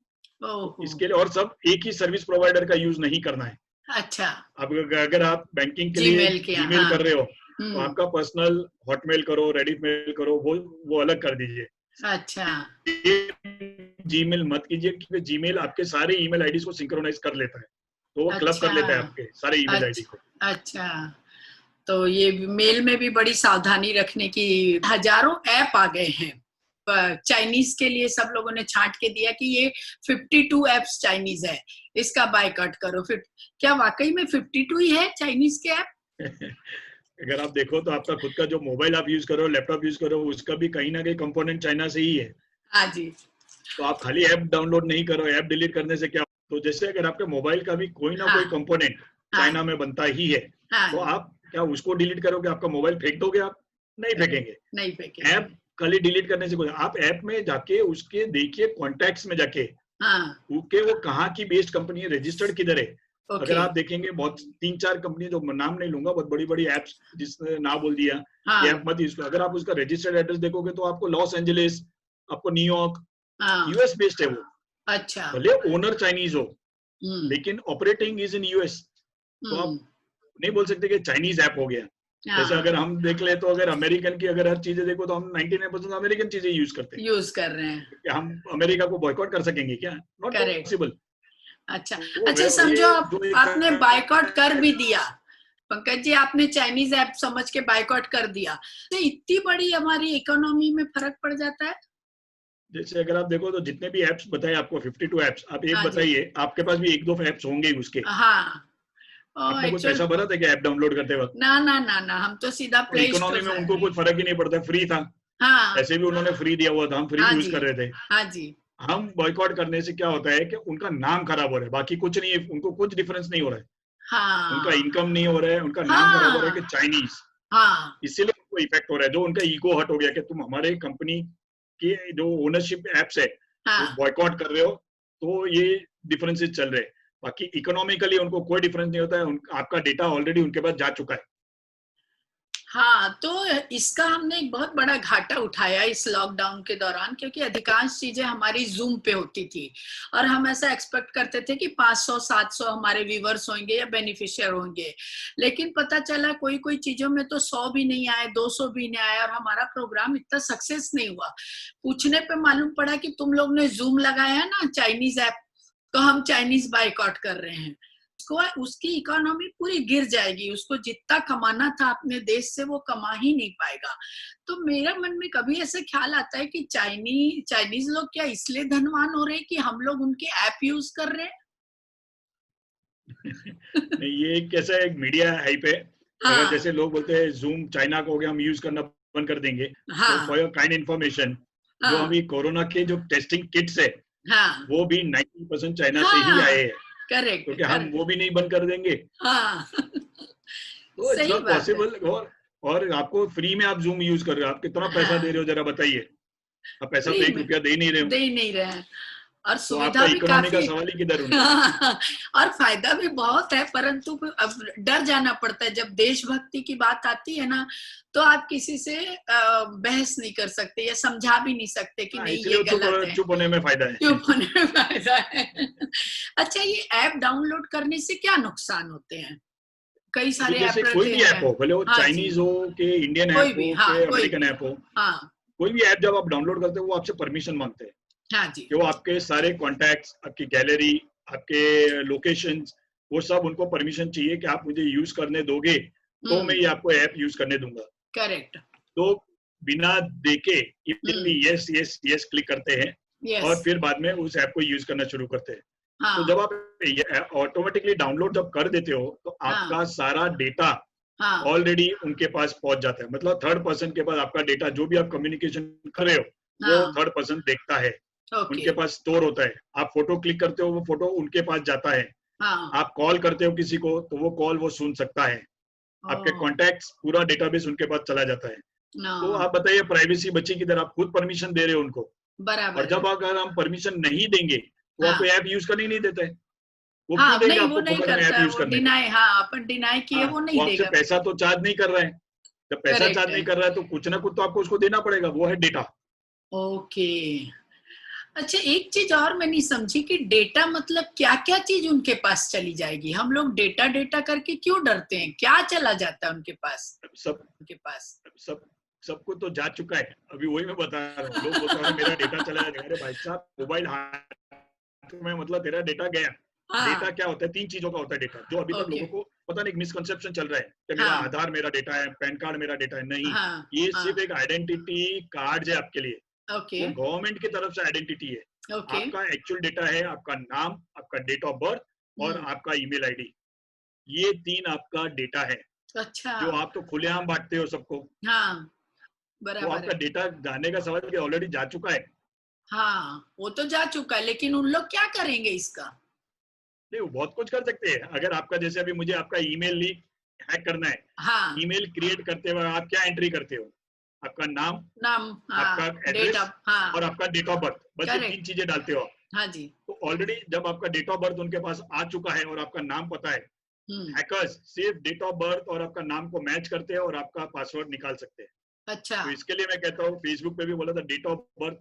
इसके लिए और सब एक ही सर्विस प्रोवाइडर का यूज नहीं करना है। अच्छा, अब अगर आप बैंकिंग के लिए जीमेल कर रहे हो तो आपका पर्सनल हॉटमेल करो, रेडिट मेल करो, वो अलग कर दीजिए। अच्छा, जीमेल मत कीजिए, क्योंकि जीमेल आपके सारे ईमेल आईडी को सिंक्रोनाइज कर लेता है, तो वो क्लब कर लेता है आपके सारे ईमेल आईडी को। अच्छा, तो ये मेल में भी बड़ी सावधानी रखने की। हजारों ऐप आ गए हैं चाइनीज के लिए, सब लोगों ने छांट के दिया कि ये 52 ऐप्स चाइनीज है, इसका बायकॉट करो। फिर क्या वाकई में 52 ही है चाइनीज के ऐप? अगर आप देखो तो आपका खुद का जो मोबाइल आप यूज करो, लैपटॉप यूज करो, उसका भी कहीं ना कहीं कंपोनेंट चाइना से ही है। हाँ जी। तो आप खाली ऐप डाउनलोड नहीं करो, ऐप डिलीट करने से क्या, तो जैसे अगर आपके मोबाइल का भी कोई ना कोई कंपोनेंट चाइना में बनता ही है, तो आप क्या उसको डिलीट करोगे? आपका मोबाइल फेंक दोगे? आप नहीं फेंकेंगे। नहीं फेंकेंगे। ऐप खाली डिलीट करने से कुछ, आप ऐप में जाके उसके देखिए, कॉन्टैक्ट्स में जाके उसके वो कहाँ की बेस्ड कंपनी है, रजिस्टर्ड किधर है। अगर आप देखेंगे बहुत 3-4 कंपनी, जो नाम नहीं लूंगा, बहुत बड़ी बड़ी एप्स जिसने ना बोल दिया ये ऐप मत यूज करो, अगर आप उसका रजिस्टर्ड एड्रेस देखोगे तो आपको लॉस एंजलिस, आपको न्यूयॉर्क, यूएस बेस्ड है वो। अच्छा। भले ओनर चाइनीज हो लेकिन ऑपरेटिंग इज इन यूएस, तो आप नहीं बोल सकते कि चाइनीज ऐप हो गया। जैसे अगर हम देख ले तो अगर अमेरिकन की अगर हर चीजें देखो तो हम 99% अमेरिकन चीजें यूज करते हैं, यूज कर रहे हैं। क्या हम अमेरिका को बॉयकॉट कर सकेंगे क्या? Not possible. अच्छा, अच्छा, समझो आपने बायकॉट कर भी दिया पंकज जी, आपने चाइनीज ऐप समझ के बायकॉट कर दिया, तो इतनी बड़ी हमारी इकोनॉमी में फर्क पड़ जाता है। जैसे अगर आप देखो तो जितने भी ऐप्स बताए आपको, 52 ऐप्स, आप एक बताइए, आपके पास भी 1-2 ऐप्स होंगे उसके। हाँ, आपने कुछ पैसा भरा था क्या ऐप डाउनलोड करते वक्त? ना ना ना ना, हम तो सीधा प्ले स्टोर। इकोनॉमी में उनको कुछ फर्क ही नहीं पड़ता, फ्री था। हाँ, ऐसे भी उन्होंने फ्री दिया हुआ था, हम फ्री यूज कर रहे थे। हाँ जी। हम बॉयकॉट करने से क्या होता है कि उनका नाम खराब हो रहा है, बाकी कुछ नहीं है, उनको कुछ डिफरेंस नहीं हो रहा है। हाँ, उनका इनकम नहीं हो रहा है, उनका नाम खराब हो रहा है कि चाइनीज। हाँ, इसीलिए उनको इफेक्ट हो रहा है, जो उनका ईगो हट हो गया कि तुम हमारे कंपनी के जो ओनरशिप एप्स है वो बॉयकॉट कर रहे हो, तो ये डिफरेंसेस चल रहे हैं। बाकी इकोनॉमिकली उनको कोई डिफरेंस नहीं होता है, आपका डेटा ऑलरेडी उनके पास जा चुका है। हाँ, तो इसका हमने एक बहुत बड़ा घाटा उठाया इस लॉकडाउन के दौरान, क्योंकि अधिकांश चीजें हमारी जूम पे होती थी और हम ऐसा एक्सपेक्ट करते थे कि 500-700 हमारे व्यूवर्स होंगे या बेनिफिशियर होंगे, लेकिन पता चला कोई कोई चीजों में तो 100 भी नहीं आए, 200 भी नहीं आए और हमारा प्रोग्राम इतना सक्सेस नहीं हुआ। पूछने पे मालूम पड़ा कि तुम लोग ने जूम लगाया ना चाइनीज ऐप, तो हम चाइनीज बायकॉट कर रहे हैं। उसकी इकोनॉमी पूरी गिर जाएगी, उसको जितना कमाना था अपने देश से वो कमा ही नहीं पाएगा। तो मेरा मन में कभी ऐसा ख्याल आता है कि चाइनीज लोग क्या इसलिए धनवान हो रहे हैं कि हम लोग उनके ऐप यूज कर रहे हैं? ये कैसा एक मीडिया हाइप है। अगर जैसे लोग बोलते हैं जूम चाइना को हो गया, हम यूज करना बंद कर देंगे, तो फॉर योर काइंड इन्फॉर्मेशन, जो अभी कोरोना के जो टेस्टिंग किट्स है वो भी 90% चाइना से ही आए हैं। करेक्ट, क्योंकि हम वो भी नहीं बंद कर देंगे। तो इट्स नॉट पॉसिबल। और आपको फ्री में आप जूम यूज कर रहे हो, आप कितना पैसा दे रहे हो जरा बताइए? आप पैसा तो 1 रुपया दे ही नहीं रहे हो। दे नहीं रहे हैं और सुविधा तो भी काफी, का सवाल ही किधर और फायदा भी बहुत है, परंतु अब डर जाना पड़ता है जब देशभक्ति की बात आती है ना, तो आप किसी से बहस नहीं कर सकते या समझा भी नहीं सकते कि नहीं ये गलत है। चुप होने में फायदा है। चुप होने में फायदा है। अच्छा, ये ऐप डाउनलोड करने से क्या नुकसान होते हैं? कई सारे ऐप, कोई भी ऐप हो, भले वो चाइनीज हो के इंडियन ऐप हो के अमेरिकन ऐप हो, कोई भी ऐप जब आप डाउनलोड करते हो वो आपसे परमिशन मांगते हैं। हाँ जी। कि वो आपके सारे कॉन्टैक्ट्स, आपकी गैलरी, आपके लोकेशंस, वो सब उनको परमिशन चाहिए कि आप मुझे यूज करने दोगे तो मैं ये आपको ऐप यूज करने दूंगा। करेक्ट। तो बिना देके यस यस यस क्लिक करते हैं और फिर बाद में उस ऐप को यूज करना शुरू करते हैं। तो जब आप ऑटोमेटिकली डाउनलोड जब कर देते हो तो आपका सारा डेटा ऑलरेडी उनके पास पहुंच जाता है। मतलब थर्ड पर्सन के पास आपका डेटा, जो भी आप कम्युनिकेशन कर रहे हो वो थर्ड पर्सन देखता है। उनके पास स्टोर होता है। आप फोटो क्लिक करते हो वो फोटो उनके पास जाता है। आप कॉल करते हो किसी को तो वो कॉल वो सुन सकता है। आपके कॉन्टैक्ट्स, पूरा डेटाबेस उनके पास चला जाता है। तो आप बताइए प्राइवेसी बची किधर? आप खुद परमिशन दे रहे हो उनको। बराबर। और जब अगर हम परमिशन नहीं देंगे वो आपको हाँ ऐप यूज करने ही नहीं देता है। वो क्यों हाँ, देंगे नहीं वो आपको नहीं मोबाइल में ऐप करता है, यूज वो करने को? डिनाई, हाँ अपन डिनाई किए हाँ, वो वो नहीं आपसे देगा। पैसा तो चार्ज नहीं कर रहा है। जब पैसा करेक्ट चार्ज है। नहीं कर रहा है तो कुछ ना कुछ तो आपको उसको देना पड़ेगा, वो है डेटा। ओके। अच्छा, एक चीज और मैं नहीं समझी कि डेटा मतलब क्या क्या चीज उनके पास चली जाएगी? हम लोग डेटा डेटा करके क्यों डरते हैं? क्या चला जाता है उनके पास? सब उनके पास सब सबको तो जा चुका है। अभी वही मैं बता रहा हूँ, लोग बोलते हैं अरे मेरा डेटा चला जाएगा। अरे भाई साहब, मोबाइल हाथ में मतलब तेरा डेटा गया। डेटा हाँ। क्या होता है? 3 चीजों का होता है डेटा, जो अभी तक ओके। लोगों को पता नहीं, मिसकंसेप्शन चल रहा है कि मेरा हाँ आधार मेरा डेटा है, पैन कार्ड मेरा डेटा है। नहीं, हाँ ये सिर्फ हाँ। एक आइडेंटिटी कार्ड है आपके लिए। ओके। वो गवर्नमेंट की तरफ से आइडेंटिटी है। ओके। आपका एक्चुअल डेटा है आपका नाम, आपका डेट ऑफ बर्थ और हम्म। आपका ईमेल आईडी। ये 3 आपका डेटा है, अच्छा। जो आप तो खुलेआम बांटते हो सबको। हाँ वो बराबर आपका है। डेटा जाने का सवाल ऑलरेडी जा चुका है। हाँ वो तो जा चुका है, लेकिन उन लोग क्या करेंगे इसका? नहीं, वो बहुत कुछ कर सकते हैं। अगर आपका, जैसे अभी मुझे आपका ईमेल लीक हैक करना है, हाँ। ईमेल क्रिएट करते हुए आप क्या एंट्री करते हो? आपका नाम, नाम। आपका हाँ। Address data. हाँ। और आपका डेट ऑफ बर्थ, बस ये 3 करेक्ट। चीजें डालते हो आप। हाँ जी। तो ऑलरेडी जब आपका डेट ऑफ बर्थ उनके पास आ चुका है और आपका नाम पता है, हम्म। हैकर्स सिर्फ डेट ऑफ बर्थ और आपका नाम को मैच करते हैं और आपका पासवर्ड निकाल सकते हैं। अच्छा। तो इसके लिए मैं कहता हूँ, फेसबुक पे भी बोला था डेट ऑफ बर्थ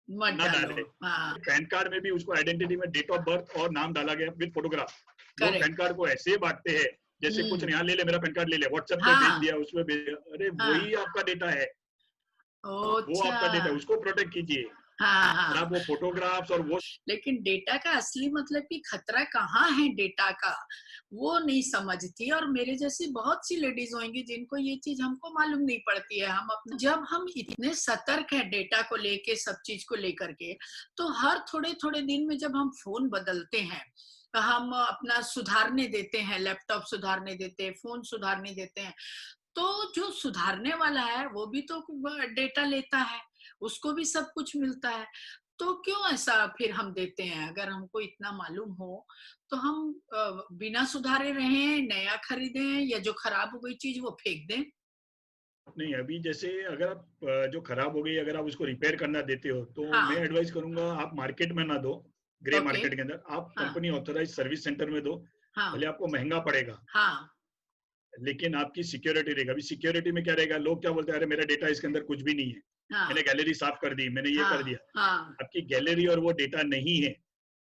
मत ना डालो। डाले। हाँ। पैन कार्ड में भी उसको आइडेंटिटी में डेट ऑफ बर्थ और नाम डाला गया विद फोटोग्राफ। लोग पैन करेक्ट। कार्ड को ऐसे बांटते हैं जैसे कुछ हम्म। नहीं, यहाँ ले ले मेरा पैन कार्ड ले ले, व्हाट्सएप पे भेज हाँ दिया, उसमें भेज दिया। अरे हाँ। वही आपका डेटा है, वो अच्छा। आपका डेटा है, उसको प्रोटेक्ट कीजिए। हाँ और हाँ। आप वो फोटोग्राफ्स और वो लेकिन डेटा का असली मतलब कि खतरा कहाँ है डेटा का, वो नहीं समझती। और मेरे जैसी बहुत सी लेडीज होंगी जिनको ये चीज हमको मालूम नहीं पड़ती है। हम अपने, जब हम इतने सतर्क हैं डेटा को लेके, सब चीज को लेकर के, तो हर थोड़े थोड़े दिन में जब हम फोन बदलते हैं, हम अपना सुधारने देते हैं, लैपटॉप सुधारने देते हैं, फोन सुधारने देते हैं, तो जो सुधारने वाला है वो भी तो डेटा लेता है, उसको भी सब कुछ मिलता है। तो क्यों ऐसा फिर हम देते हैं? अगर हमको इतना मालूम हो तो हम बिना सुधारे रहें, नया खरीदें, या जो खराब हो गई चीज वो फेंक दें? नहीं। अभी जैसे अगर आप जो खराब हो गई अगर आप उसको रिपेयर करना देते हो, तो मैं हाँ। एडवाइस करूंगा आप मार्केट में ना दो, ग्रे ओके। मार्केट के अंदर आप हाँ। कंपनी ऑथराइज सर्विस सेंटर में दो। हाँ। भले आपको महंगा पड़ेगा, हाँ। लेकिन आपकी सिक्योरिटी रहेगा। अभी सिक्योरिटी में क्या रहेगा, लोग क्या बोलते हैं, अरे मेरा डेटा इसके अंदर कुछ भी नहीं है, हाँ। मैंने गैलरी साफ कर दी, मैंने ये कर हाँ। दिया। हाँ। आपकी गैलरी और वो डेटा नहीं है,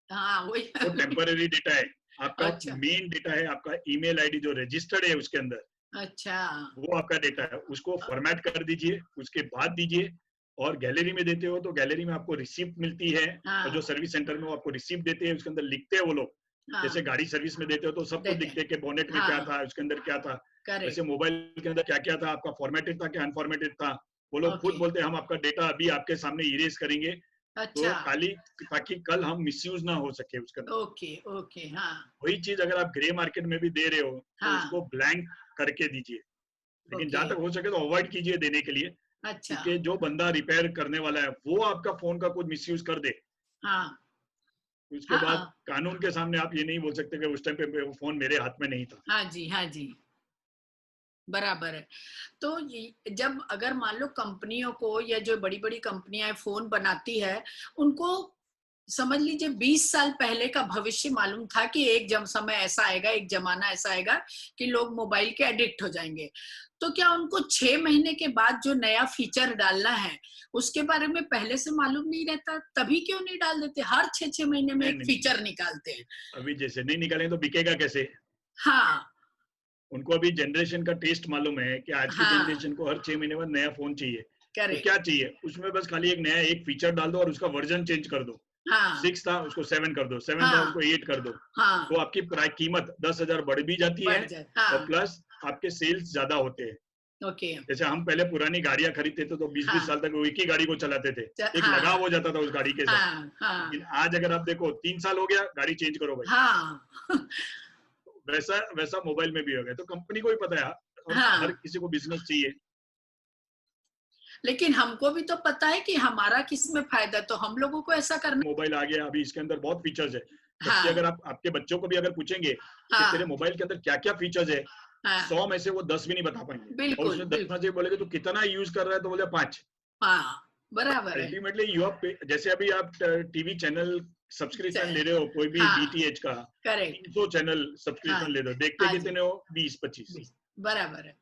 हाँ वही। वो टेम्पररी डेटा है। आपका अच्छा। मेन डेटा है आपका ईमेल आईडी जो रजिस्टर्ड है उसके अंदर, अच्छा। वो आपका डेटा है। उसको फॉर्मेट कर दीजिए, उसके बाद दीजिए। और गैलरी में देते हो तो गैलरी में आपको रिसिप्ट मिलती है, और जो हाँ। सर्विस सेंटर में वो आपको रिसिप्ट देते हैं, उसके अंदर लिखते हैं वो लोग। जैसे हाँ गाड़ी सर्विस में देते हो तो सब कुछ देते हैं। दिखते हैं कि बोनेट में क्या हाँ। था, उसके अंदर क्या था। वैसे करेक्ट। मोबाइल के अंदर क्या क्या था, आपका फॉर्मेटेड था क्या अनफॉर्मेटेड था। वो लोग खुद ओके। बोलते हैं हम आपका डेटा अभी आपके सामने इरेज करेंगे, तो अच्छा। खाली ताकि कल हम मिसयूज ना हो सके उसके अंदर। ओके। ओके। हाँ। वही चीज अगर आप ग्रे मार्केट में भी दे रहे हो तो हाँ। उसको ब्लैंक करके दीजिए। लेकिन ओके। जहां तक हो सके तो अवॉइड कीजिए देने के लिए, अच्छा। क्योंकि जो बंदा रिपेयर करने वाला है वो आपका फोन का कुछ मिसयूज कर दे, हाँ। उसके बाद हाँ। कानून के सामने आप ये नहीं बोल सकते कि उस टाइम पे वो फोन मेरे हाथ में नहीं था। हाँ जी। हाँ जी। बराबर है। तो ये जब अगर मान लो कंपनियों को, या जो बड़ी बड़ी कंपनियां फोन बनाती है, उनको समझ लीजिए 20 साल पहले का भविष्य मालूम था कि एक जम समय ऐसा आएगा, एक जमाना ऐसा आएगा कि लोग मोबाइल के एडिक्ट हो जाएंगे। तो क्या उनको 6 महीने के बाद जो नया फीचर डालना है उसके बारे में पहले से मालूम नहीं रहता? तभी क्यों नहीं डाल देते? हर 6 6 महीने में नहीं एक नहीं नहीं, फीचर निकालते हैं। अभी जैसे नहीं निकालेंगे तो बिकेगा कैसे? हाँ। उनको अभी जनरेशन का टेस्ट मालूम है कि आज की हाँ। जनरेशन को हर 6 महीने बाद नया फोन चाहिए। तो करेक्ट। क्या चाहिए उसमें, बस खाली एक नया एक फीचर डाल दो और उसका वर्जन चेंज कर दो। हाँ। 6 था उसको 7 कर दो, 7 था हाँ। उसको 8 कर दो। हाँ। तो आपकी कीमत 10,000 बढ़ भी जाती है, बढ़ जाए। और हाँ। प्लस आपके सेल्स ज्यादा होते हैं। ओके। जैसे हम पहले पुरानी गाड़ियां खरीदते थे तो 20-20 हाँ। साल तक वो एक ही गाड़ी को चलाते थे, एक लगाव हाँ। हो जाता था उस गाड़ी के साथ। हाँ। हाँ। लेकिन आज अगर आप देखो 3 साल हो गया, गाड़ी चेंज करो भाई। हाँ। वैसा वैसा मोबाइल में भी हो गया। तो कंपनी को भी पता है, और हर हाँ। किसी को बिजनेस चाहिए। लेकिन हमको भी तो पता है कि हमारा किस में फायदा, तो हम लोगों को ऐसा करना। मोबाइल आ गया, अभी इसके अंदर बहुत फीचर्स है। जबकि हाँ। अगर आप आपके बच्चों को भी अगर पूछेंगे कि तेरे हाँ। मोबाइल के अंदर क्या क्या फीचर्स है, हाँ। 100 में से वो 10 भी नहीं बता पाएंगे। और बिल्कुल उसमें 10 में बिल्कुल। से बोलेगे तो कितना यूज कर रहा है, तो बोले 5। हाँ बराबर है। अल्टीमेटली यू जैसे अभी आप टीवी चैनल सब्सक्रिप्शन ले रहे हो कोई भी हाँ डीटीएच का, करेक्ट 300 चैनल हाँ सब्सक्रिप्शन ले लो, देखते हाँ जी कितने हो 20-25। बराबर है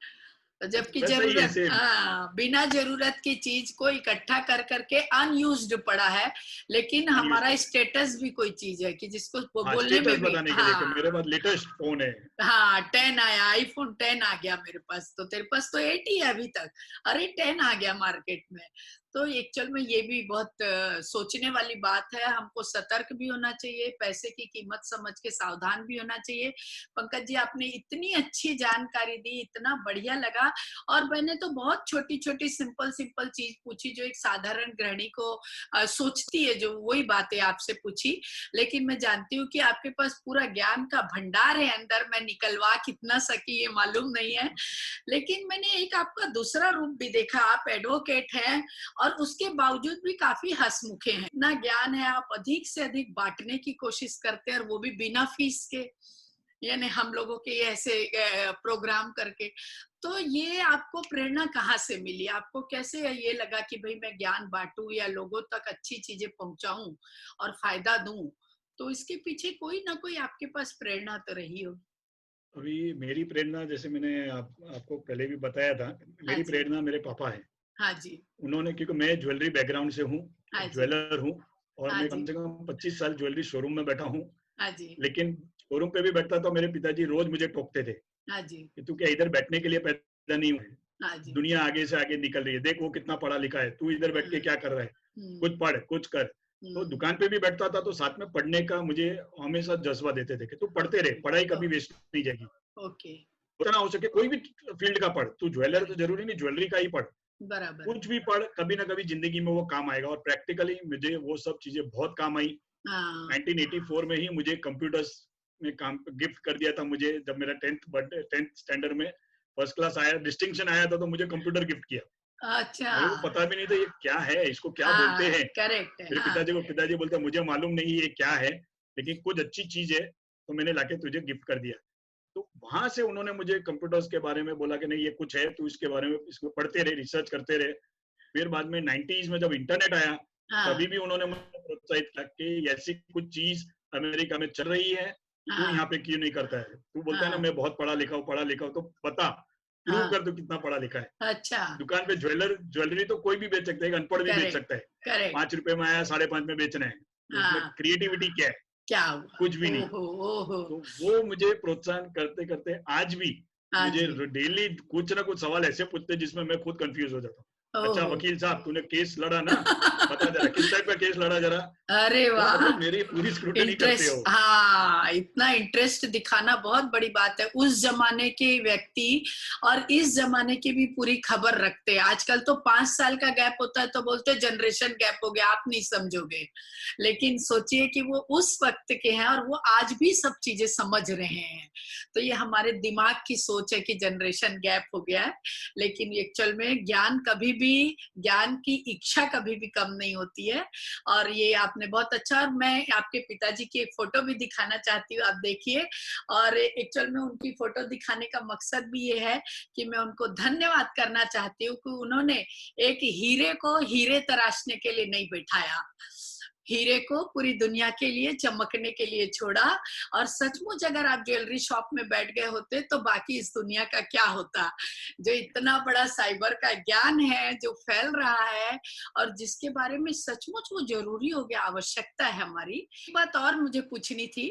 तो जबकि वैसा ही है जरूरत सेम। हाँ बिना जरूरत की चीज को इकट्ठा कर करके अनयूज्ड पड़ा है लेकिन अनयूज हमारा पड़ा। स्टेटस भी कोई चीज है कि जिसको हाँ, बोलने में स्टेटस भी बताने के लिए कि मेरे हाँ पास लेटेस्ट फोन है। हाँ 10 आया आईफोन 10 आ गया मेरे पास तो तेरे पास तो 8 ही है अभी तक अरे 10 आ गया मार्केट में तो एक्चुअल में ये भी बहुत सोचने वाली बात है हमको सतर्क भी होना चाहिए पैसे की कीमत समझ के सावधान भी होना चाहिए पंकज जी आपने इतनी अच्छी जानकारी दी इतना बढ़िया लगा और मैंने तो बहुत छोटी छोटी सिंपल सिंपल चीज पूछी जो एक साधारण गृहिणी को सोचती है जो वही बातें आपसे पूछी लेकिन मैं जानती हूँ कि आपके पास पूरा ज्ञान का भंडार है अंदर मैं निकलवा कितना सकी ये मालूम नहीं है लेकिन मैंने एक आपका दूसरा रूप भी देखा आप एडवोकेट हैं और उसके बावजूद भी काफी हंसमुखे हैं इतना ज्ञान है आप अधिक से अधिक बांटने की कोशिश करते हैं और वो भी बिना फीस के यानी हम लोगों के ऐसे प्रोग्राम करके तो ये आपको प्रेरणा कहाँ से मिली आपको कैसे ये लगा कि भाई मैं ज्ञान बांटूं या लोगों तक अच्छी चीजें पहुंचाऊं और फायदा दूं तो इसके पीछे कोई ना कोई आपके पास प्रेरणा तो रही होगी अभी मेरी प्रेरणा जैसे मैंने आपको पहले भी बताया था, हाँ मेरी जी प्रेरणा मेरे पापा है। हाँ जी उन्होंने, क्योंकि मैं ज्वेलरी बैकग्राउंड से हूँ, हाँ जी ज्वेलर हूँ, और हाँ मैं जी कम से कम 25 साल ज्वेलरी शोरूम में बैठा हूँ। हाँ जी लेकिन शोरूम पे भी बैठता तो मेरे पिताजी रोज मुझे टोकते थे हाँ जी कि तू क्या इधर बैठने के लिए पैदा नहीं हुआ है? हाँ जी दुनिया आगे से आगे निकल रही है, देख वो कितना पढ़ा लिखा है, तू इधर बैठ के क्या कर रहा है? कुछ पढ़, कुछ कर। तो हम्म, दुकान पे भी बैठता था तो साथ में पढ़ने का मुझे हमेशा जज्बा देते थे कि तू पढ़ते रहे, पढ़ाई कभी वेस्ट नहीं जाएगी। ओके जितना हो सके कोई भी फील्ड का पढ़, तू ज्वेलर तो करेक्ट जरूरी नहीं ज्वेलरी का ही पढ़, बराबर कुछ भी पढ़, कभी ना कभी जिंदगी में वो काम आएगा। और प्रैक्टिकली मुझे वो सब चीजें बहुत काम आई। हाँ 1984 में ही मुझे कंप्यूटर्स में काम गिफ्ट कर दिया था मुझे, जब मेरा 10th स्टैंडर्ड में फर्स्ट क्लास आया, डिस्टिंक्शन आया था, तो मुझे कंप्यूटर गिफ्ट किया। अच्छा मेरे को पता भी नहीं था ये क्या है, इसको क्या बोलते हाँ हैं। करेक्ट है मेरे हाँ पिताजी बोलते मुझे मालूम नहीं ये क्या है, लेकिन कुछ अच्छी चीज है तो मैंने लाके तुझे गिफ्ट कर दिया। तो वहां से उन्होंने मुझे कंप्यूटर्स के बारे में बोला कि नहीं ये कुछ है, तू इसके बारे में इसको पढ़ते रहे, रिसर्च करते रहे। फिर बाद में 90s में जब इंटरनेट आया, हाँ तभी भी उन्होंने मुझे प्रोत्साहित किया कि ऐसी कुछ चीज अमेरिका में चल रही है, तू यहाँ हाँ पे क्यों नहीं करता है? तू बोलता है ना हाँ मैं बहुत पढ़ा लिखा हूँ, तो बता, प्रूव हाँ कर, तू कितना पढ़ा लिखा है। अच्छा दुकान पे ज्वेलरी तो कोई भी बेच सकता है, एक अनपढ़ भी बेच करेक्ट सकता है। करेक्ट 5 रुपए में आया, 5.5 में बेचना है, तो उसमें हाँ क्रिएटिविटी क्या है? क्या हुआ कुछ भी नहीं। ओहो ओहो तो वो मुझे प्रोत्साहन करते करते आज भी हाँ मुझे जी डेली कुछ ना कुछ सवाल ऐसे पूछते हैं जिसमें मैं खुद कंफ्यूज हो जाता हूँ। अच्छा ओहो वकील साहब, तूने केस लड़ा ना, बता जरा किस टाइप का केस लड़ा जरा। अरे तो वाह मतलब मेरी पूरी स्क्रूटनी करते हो। इंटरेस्ट हाँ इतना इंटरेस्ट दिखाना बहुत बड़ी बात है उस जमाने के व्यक्ति और इस जमाने की भी पूरी खबर रखते हैं आजकल तो 5 साल का गैप होता है तो बोलते हैं जनरेशन गैप हो गया आप नहीं समझोगे लेकिन सोचिए कि वो उस वक्त के हैं और वो आज भी सब चीजें समझ रहे हैं तो ये हमारे दिमाग की सोच है कि जनरेशन गैप हो गया है लेकिन एक्चुअल में ज्ञान की इच्छा कभी भी कम नहीं होती है और ये आपने बहुत अच्छा और मैं आपके पिताजी की एक फोटो भी दिखाना चाहती हूँ आप देखिए और एक्चुअल में उनकी फोटो दिखाने का मकसद भी ये है कि मैं उनको धन्यवाद करना चाहती हूँ कि उन्होंने एक हीरे को हीरे तराशने के लिए नहीं बैठाया हीरे को पूरी दुनिया के लिए चमकने के लिए छोड़ा और सचमुच अगर आप ज्वेलरी शॉप में बैठ गए होते तो बाकी इस दुनिया का क्या होता जो इतना बड़ा साइबर का ज्ञान है जो फैल रहा है और जिसके बारे में सचमुच वो जरूरी हो गया आवश्यकता है हमारी एक बात और मुझे पूछनी थी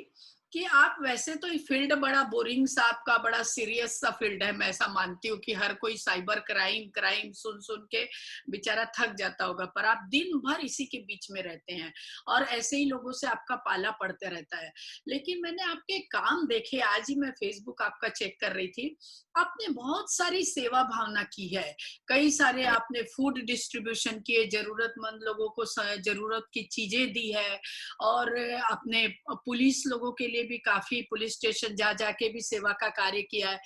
कि आप वैसे तो ये फील्ड बड़ा बोरिंग सा आपका बड़ा सीरियस सा फील्ड है मैं ऐसा मानती हूँ कि हर कोई साइबर क्राइम सुन सुन के बेचारा थक जाता होगा पर आप दिन भर इसी के बीच में रहते हैं और ऐसे ही लोगों से आपका पाला पड़ते रहता है लेकिन मैंने आपके काम देखे आज ही मैं फेसबुक आपका चेक कर रही थी आपने बहुत सारी सेवा भावना की है कई सारे आपने फूड डिस्ट्रीब्यूशन किए जरूरतमंद लोगों को जरूरत की चीजें दी है और अपने पुलिस लोगों के लिए भी काफी पुलिस स्टेशन जा जाके भी सेवा का कार्य किया है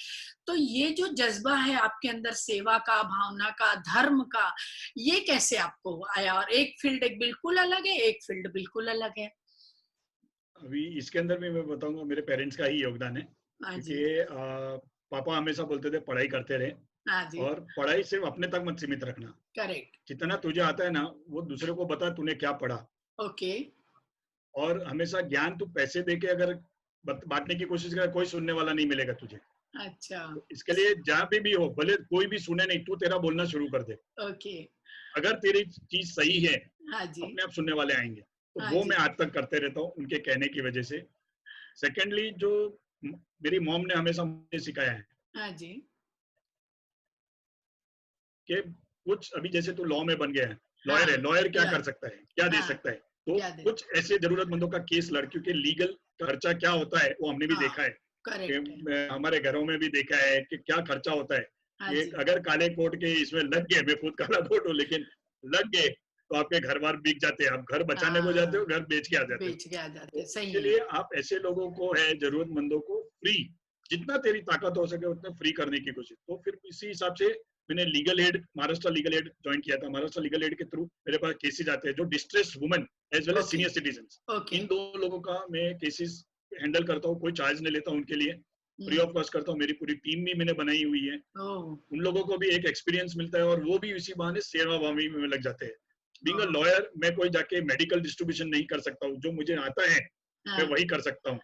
तो ये जो जज्बा है आपके अंदर सेवा का भावना का धर्म का ये कैसे आपको आया और एक फील्ड एक बिल्कुल अलग है एक फील्ड बिल्कुल अलग है अभी इसके अंदर भी मैं बताऊंगा मेरे पेरेंट्स का ही योगदान है, हाँ जी क्योंकि पापा हमेशा बोलते थे पढ़ाई करते रहे, हाँ जी और पढ़ाई सिर्फ अपने तक मत सीमित रखना, करेक्ट जितना तुझे आता है ना वो दूसरे को बता तूने क्या पढ़ा। ओके और हमेशा ज्ञान तू पैसे दे के अगर बांटने की कोशिश करे, कोई सुनने वाला नहीं मिलेगा तुझे। अच्छा। तो इसके लिए जहाँ पे भी हो, भले कोई भी सुने नहीं, तू तेरा बोलना शुरू कर दे। ओके। अगर तेरी चीज सही है, हाँ जी। अपने आप सुनने वाले आएंगे। तो हाँ वो जी। मैं आज तक करते रहता हूँ उनके कहने की वजह से। सेकेंडली, जो मेरी मॉम ने हमेशा मुझे सिखाया है हाँ जी। कि कुछ, अभी जैसे तू लॉ में बन गया है, हाँ, लॉयर है, लॉयर क्या लॉ कर सकता है, क्या दे हाँ, सकता है? तो क्या दे कुछ ऐसे जरूरतमंदों का केस लड़, क्योंकि लीगल खर्चा क्या होता है वो हमने भी हाँ, देखा है कि करेक्ट है। हमारे घरों में भी देखा है कि क्या खर्चा होता है। हाँ ये जी। अगर काले कोट के इसमें लग गए, मैं खुद काला कोट हूँ, लेकिन लग गए तो आपके घर बार बिक जाते हैं। आप घर बचाने को जाते हो, हाँ, घर बेच के आ जाते हो। बेच के आ जाते, तो सही है। इसीलिए आप ऐसे लोगों को है, जरूरतमंदों को फ्री, जितना तेरी ताकत हो सके उतना फ्री करने की कोशिश। तो फिर इसी हिसाब से मैंने legal aid, Maharashtra legal aid join किया था। महाराष्ट्र लीगल एड के थ्रू मेरे पास केसेस आते हैं जो distressed women as well as okay, senior citizen, okay. इन दो लोगों का मैं केसेस हैंडल करता हूँ। कोई चार्ज नहीं लेता उनके लिए, फ्री ऑफ कॉस्ट करता हूँ। मेरी पूरी टीम भी मैंने बनाई हुई है। ओह, उन लोगों को भी एक एक्सपीरियंस मिलता है और वो भी इसी बहाने सेवाभावी में लग जाते हैं। बीइंग अ ओह, लॉयर, मैं कोई जाके मेडिकल डिस्ट्रीब्यूशन नहीं कर सकता हूँ। जो मुझे आता है मैं हाँ, वही कर सकता हूँ।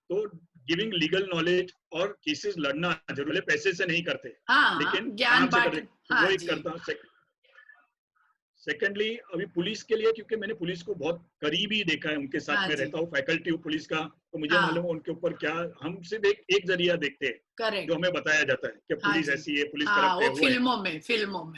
तो गिविंग लीगल नॉलेज और केसेस लड़ना जरूर है, पैसे से नहीं करते, हाँ, लेकिन ज्ञान काम से बांट, करते। तो हाँ वो एक जी। करता हूँ। सेकेंडली, अभी पुलिस के लिए, क्योंकि मैंने पुलिस को बहुत करीबी देखा है, उनके साथ हाँ में जी। रहता हूँ, फैकल्टी हूँ पुलिस का, तो मुझे मालूम हाँ, है उनके ऊपर क्या। हम सिर्फ एक जरिया देखते हैं जो करेक्ट। हमें बताया जाता है कि हाँ पुलिस जी। ऐसी है, पुलिस हाँ, करप्ट है, वो वो है। फिल्मों में हाँ, फिल्मों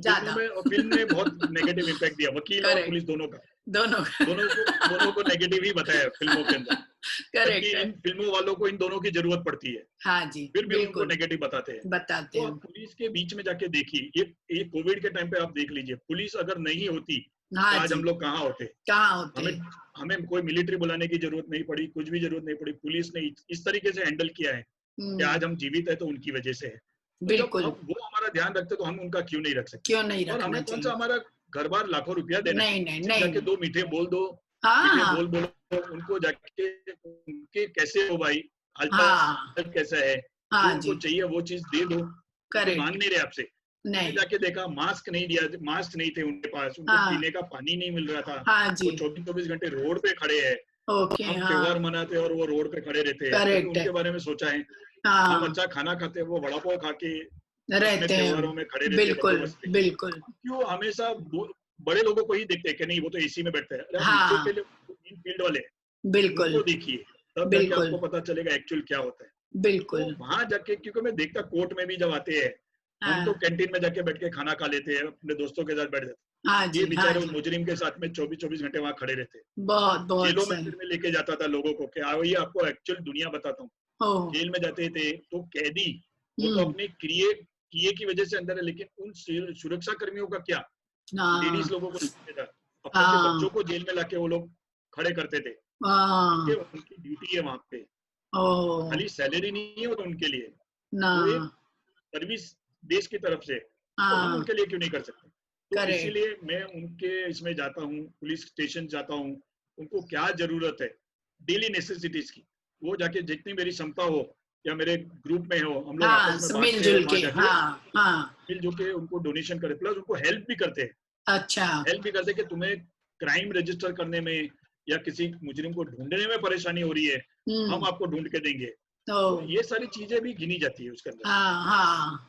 ज्यादा। में, और फिल्म ने बहुत नेगेटिव इम्पैक्ट दिया, वकील और करेक्ट, पुलिस दोनों का। दोनों। दोनों को नेगेटिव ही बताया फिल्मों के अंदर। जबकि करेक्ट है। इन फिल्मों वालों को इन दोनों की जरूरत पड़ती है, हाँ जी, फिर भी उनको बिल्कुल नेगेटिव बताते हैं। बताते तो आप हैं। पुलिस के बीच में जाके देखिए, ये कोविड के टाइम पे आप देख लीजिए, पुलिस अगर नहीं होती तो हाँ आज जी, हम लोग कहाँ होते। कहाँ होते हमें हैं। हमें कोई मिलिट्री बुलाने की जरूरत नहीं पड़ी, कुछ भी जरूरत नहीं पड़ी। पुलिस ने इस तरीके से हैंडल किया है कि हम्म, आज हम जीवित है, तो उनकी वजह से है। तो जब बिल्कुल। अब वो हमारा ध्यान रखते तो हम उनका क्यों नहीं रख सकते? क्यों नहीं और रखना हमें कौन सा चाहिए? हमारा घर बार लाखों रुपया देना है? नहीं नहीं सिर्फ नहीं जाके नहीं। दो मीठे बोल दो, मीठे हाँ, बोल बोलो उनको, जाके उनके कैसे हो भाई, हाँ, हालचाल कैसा है, जो हाँ उनको जी, चाहिए वो चीज दे दो। वो कोई मांग करेक्ट। नहीं रहे आपसे। मैंने नहीं। जाके देखा, मास्क नहीं दिया, मास्क नहीं थे उनके पास, उनको हाँ, पीने का पानी नहीं मिल रहा था। हाँ वो जी। 24-24 घंटे रोड पे खड़े हैं। ओके, हम त्योहार हाँ, मनाते हैं और वो रोड पे खड़े रहते हैं। कभी करेक्ट है। उनके बारे में सोचा है? हम हाँ, अच्छा खाना खाते हैं, वो वड़ा पाव खा के अपने रहते हैं। त्योहारों में खड़े रहते हैं बिल्कुल, बंदोबस्त पे। बिल्कुल। क्यों हमेशा बड़े लोगों को ही देखते हैं कि नहीं वो तो एसी में बैठते हैं? अरे आप नीचे हाँ, के लिए फील्ड वाले हैं, बिल्कुल, उनको देखिए, तब जाके बिल्कुल, आपको पता चलेगा एक्चुअल क्या होता है। तो बिल्कुल। वहां जाके, क्योंकि मैं देखता कोर्ट में भी जब आते हैं, हम तो हाँ, कैंटीन में जाके बैठ के खाना खा लेते हैं, अपने दोस्तों के साथ बैठ जाते हाँ हैं। ये जी, हाँ बेचारे उन जी। मुजरिम के साथ में 24-24 घंटे वहां खड़े रहते हैं। बहुत बहुत जेलों में सही। फिर मैं लेके जाता था लोगों को कि आओ, ये आपको एक्चुअल दुनिया बताता हूँ। ओ, जेल में जाते थे तो कैदी, वो तो हम्म, अपने किए की वजह से अंदर है, लेकिन उन सुरक्षा कर्मियों का क्या? हाँ, लेडीज लोगों को लेके था, अपने अपने हाँ, बच्चों को जेल में लाके वो लोग खड़े करते थे, क्योंकि हाँ, उनकी ड्यूटी है वहां पे। ओ, खाली सैलरी नहीं है वो तो उनके लिए, ना, वो एक सर्विस देश की तरफ से। तो हम हाँ, उनके लिए क्यों नहीं कर सकते? तो करेक्ट। इसीलिए मैं उनके इसमें जाता हूँ, पुलिस स्टेशन जाता हूँ, उनको क्या जरूरत है डेली नेसेसिटीज की, वो जाके जितनी मेरी क्षमता हो या मेरे ग्रुप में हो, हम लोग हाँ, आपस में बांटते हैं और मिलजुल वहां के, जाके हाँ, हाँ। मिलजुल के उनको डोनेशन करे, प्लस उनको हेल्प भी करते हैं। अच्छा। हेल्प भी करते हैं कि तुम्हें क्राइम रजिस्टर करने में या किसी मुजरिम को ढूंढने में परेशानी हो रही है, हम हम्म, आपको ढूंढ के देंगे। तो तो ये सारी चीजें भी गिनी जाती है उसके अंदर। हाँ, हाँ,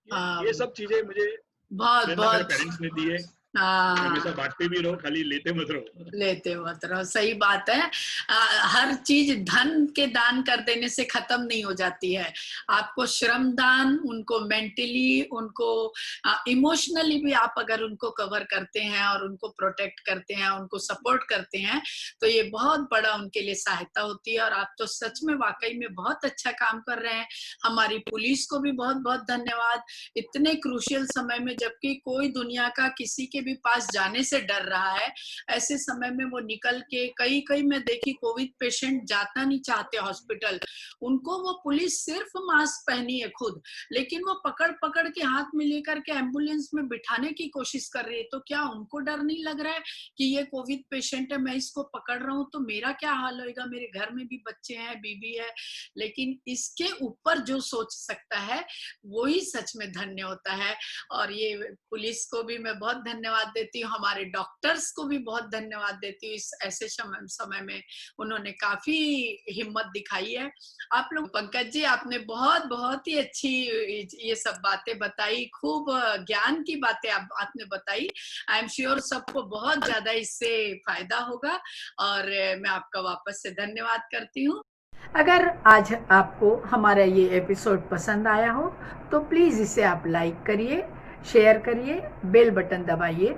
ये हाँ, सब चीजें मुझे बहुत प्रेरणा मेरे बहुत। पेरेंट्स ने दी है। हाँ, हमेशा बांटते भी रहो, खाली लेते मत रहो। लेते मत रहो, सही बात है। हर चीज धन के दान कर देने से खत्म नहीं हो जाती है। आपको श्रम दान, उनको मेंटली, उनको इमोशनली भी आप अगर उनको कवर करते हैं और उनको प्रोटेक्ट करते हैं, उनको सपोर्ट करते हैं, तो ये बहुत बड़ा उनके लिए सहायता होती है। और आप तो सच में वाकई में बहुत अच्छा काम कर रहे हैं। हमारी पुलिस को भी बहुत बहुत धन्यवाद। इतने क्रूशियल समय में, जबकि कोई दुनिया का किसी के भी पास जाने से डर रहा है, ऐसे समय में वो निकल के, कई कई मैं देखी कोविड पेशेंट जाना नहीं चाहते हॉस्पिटल, उनको वो पुलिस सिर्फ मास्क पहनी है खुद, लेकिन वो पकड़ पकड़ के हाथ में लेकर के एम्बुलेंस में बिठाने की कोशिश कर रही है। तो क्या उनको डर नहीं लग रहा है कि ये कोविड पेशेंट है, मैं इसको पकड़ रहा हूं तो मेरा क्या हाल होगा? मेरे घर में भी बच्चे हैं, बीबी है। लेकिन इसके ऊपर जो सोच सकता है वो ही सच में धन्य होता है। और ये पुलिस को भी मैं बहुत धन्यवाद धन्यवाद देती हूँ, हमारे डॉक्टर्स को भी बहुत धन्यवाद देती हूँ। इस ऐसे समय में उन्होंने काफी हिम्मत दिखाई है। आप लोग, पंकज जी, आपने बहुत ही अच्छी ये सब बातें बताई, खूब ज्ञान की बातें आपने बताई। आई एम श्योर सबको बहुत ज्यादा इससे फायदा होगा और मैं आपका वापस से धन्यवाद करती हूँ। अगर आज आपको हमारा ये एपिसोड पसंद आया हो तो प्लीज़ इसे आप लाइक करिए, शेयर करिए, बेल बटन दबाइए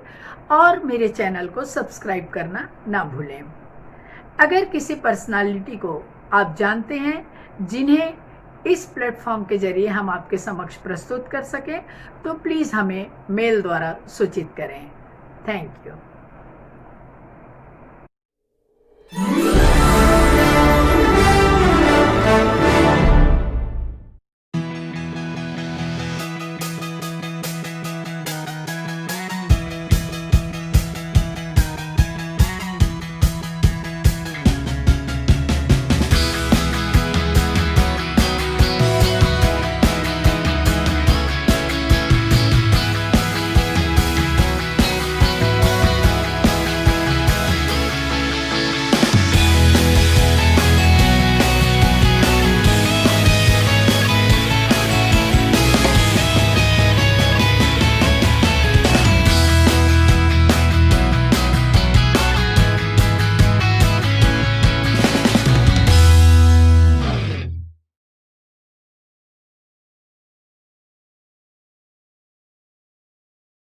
और मेरे चैनल को सब्सक्राइब करना ना भूलें। अगर किसी पर्सनालिटी को आप जानते हैं जिन्हें इस प्लेटफॉर्म के जरिए हम आपके समक्ष प्रस्तुत कर सकें तो प्लीज़ हमें मेल द्वारा सूचित करें। Thank you.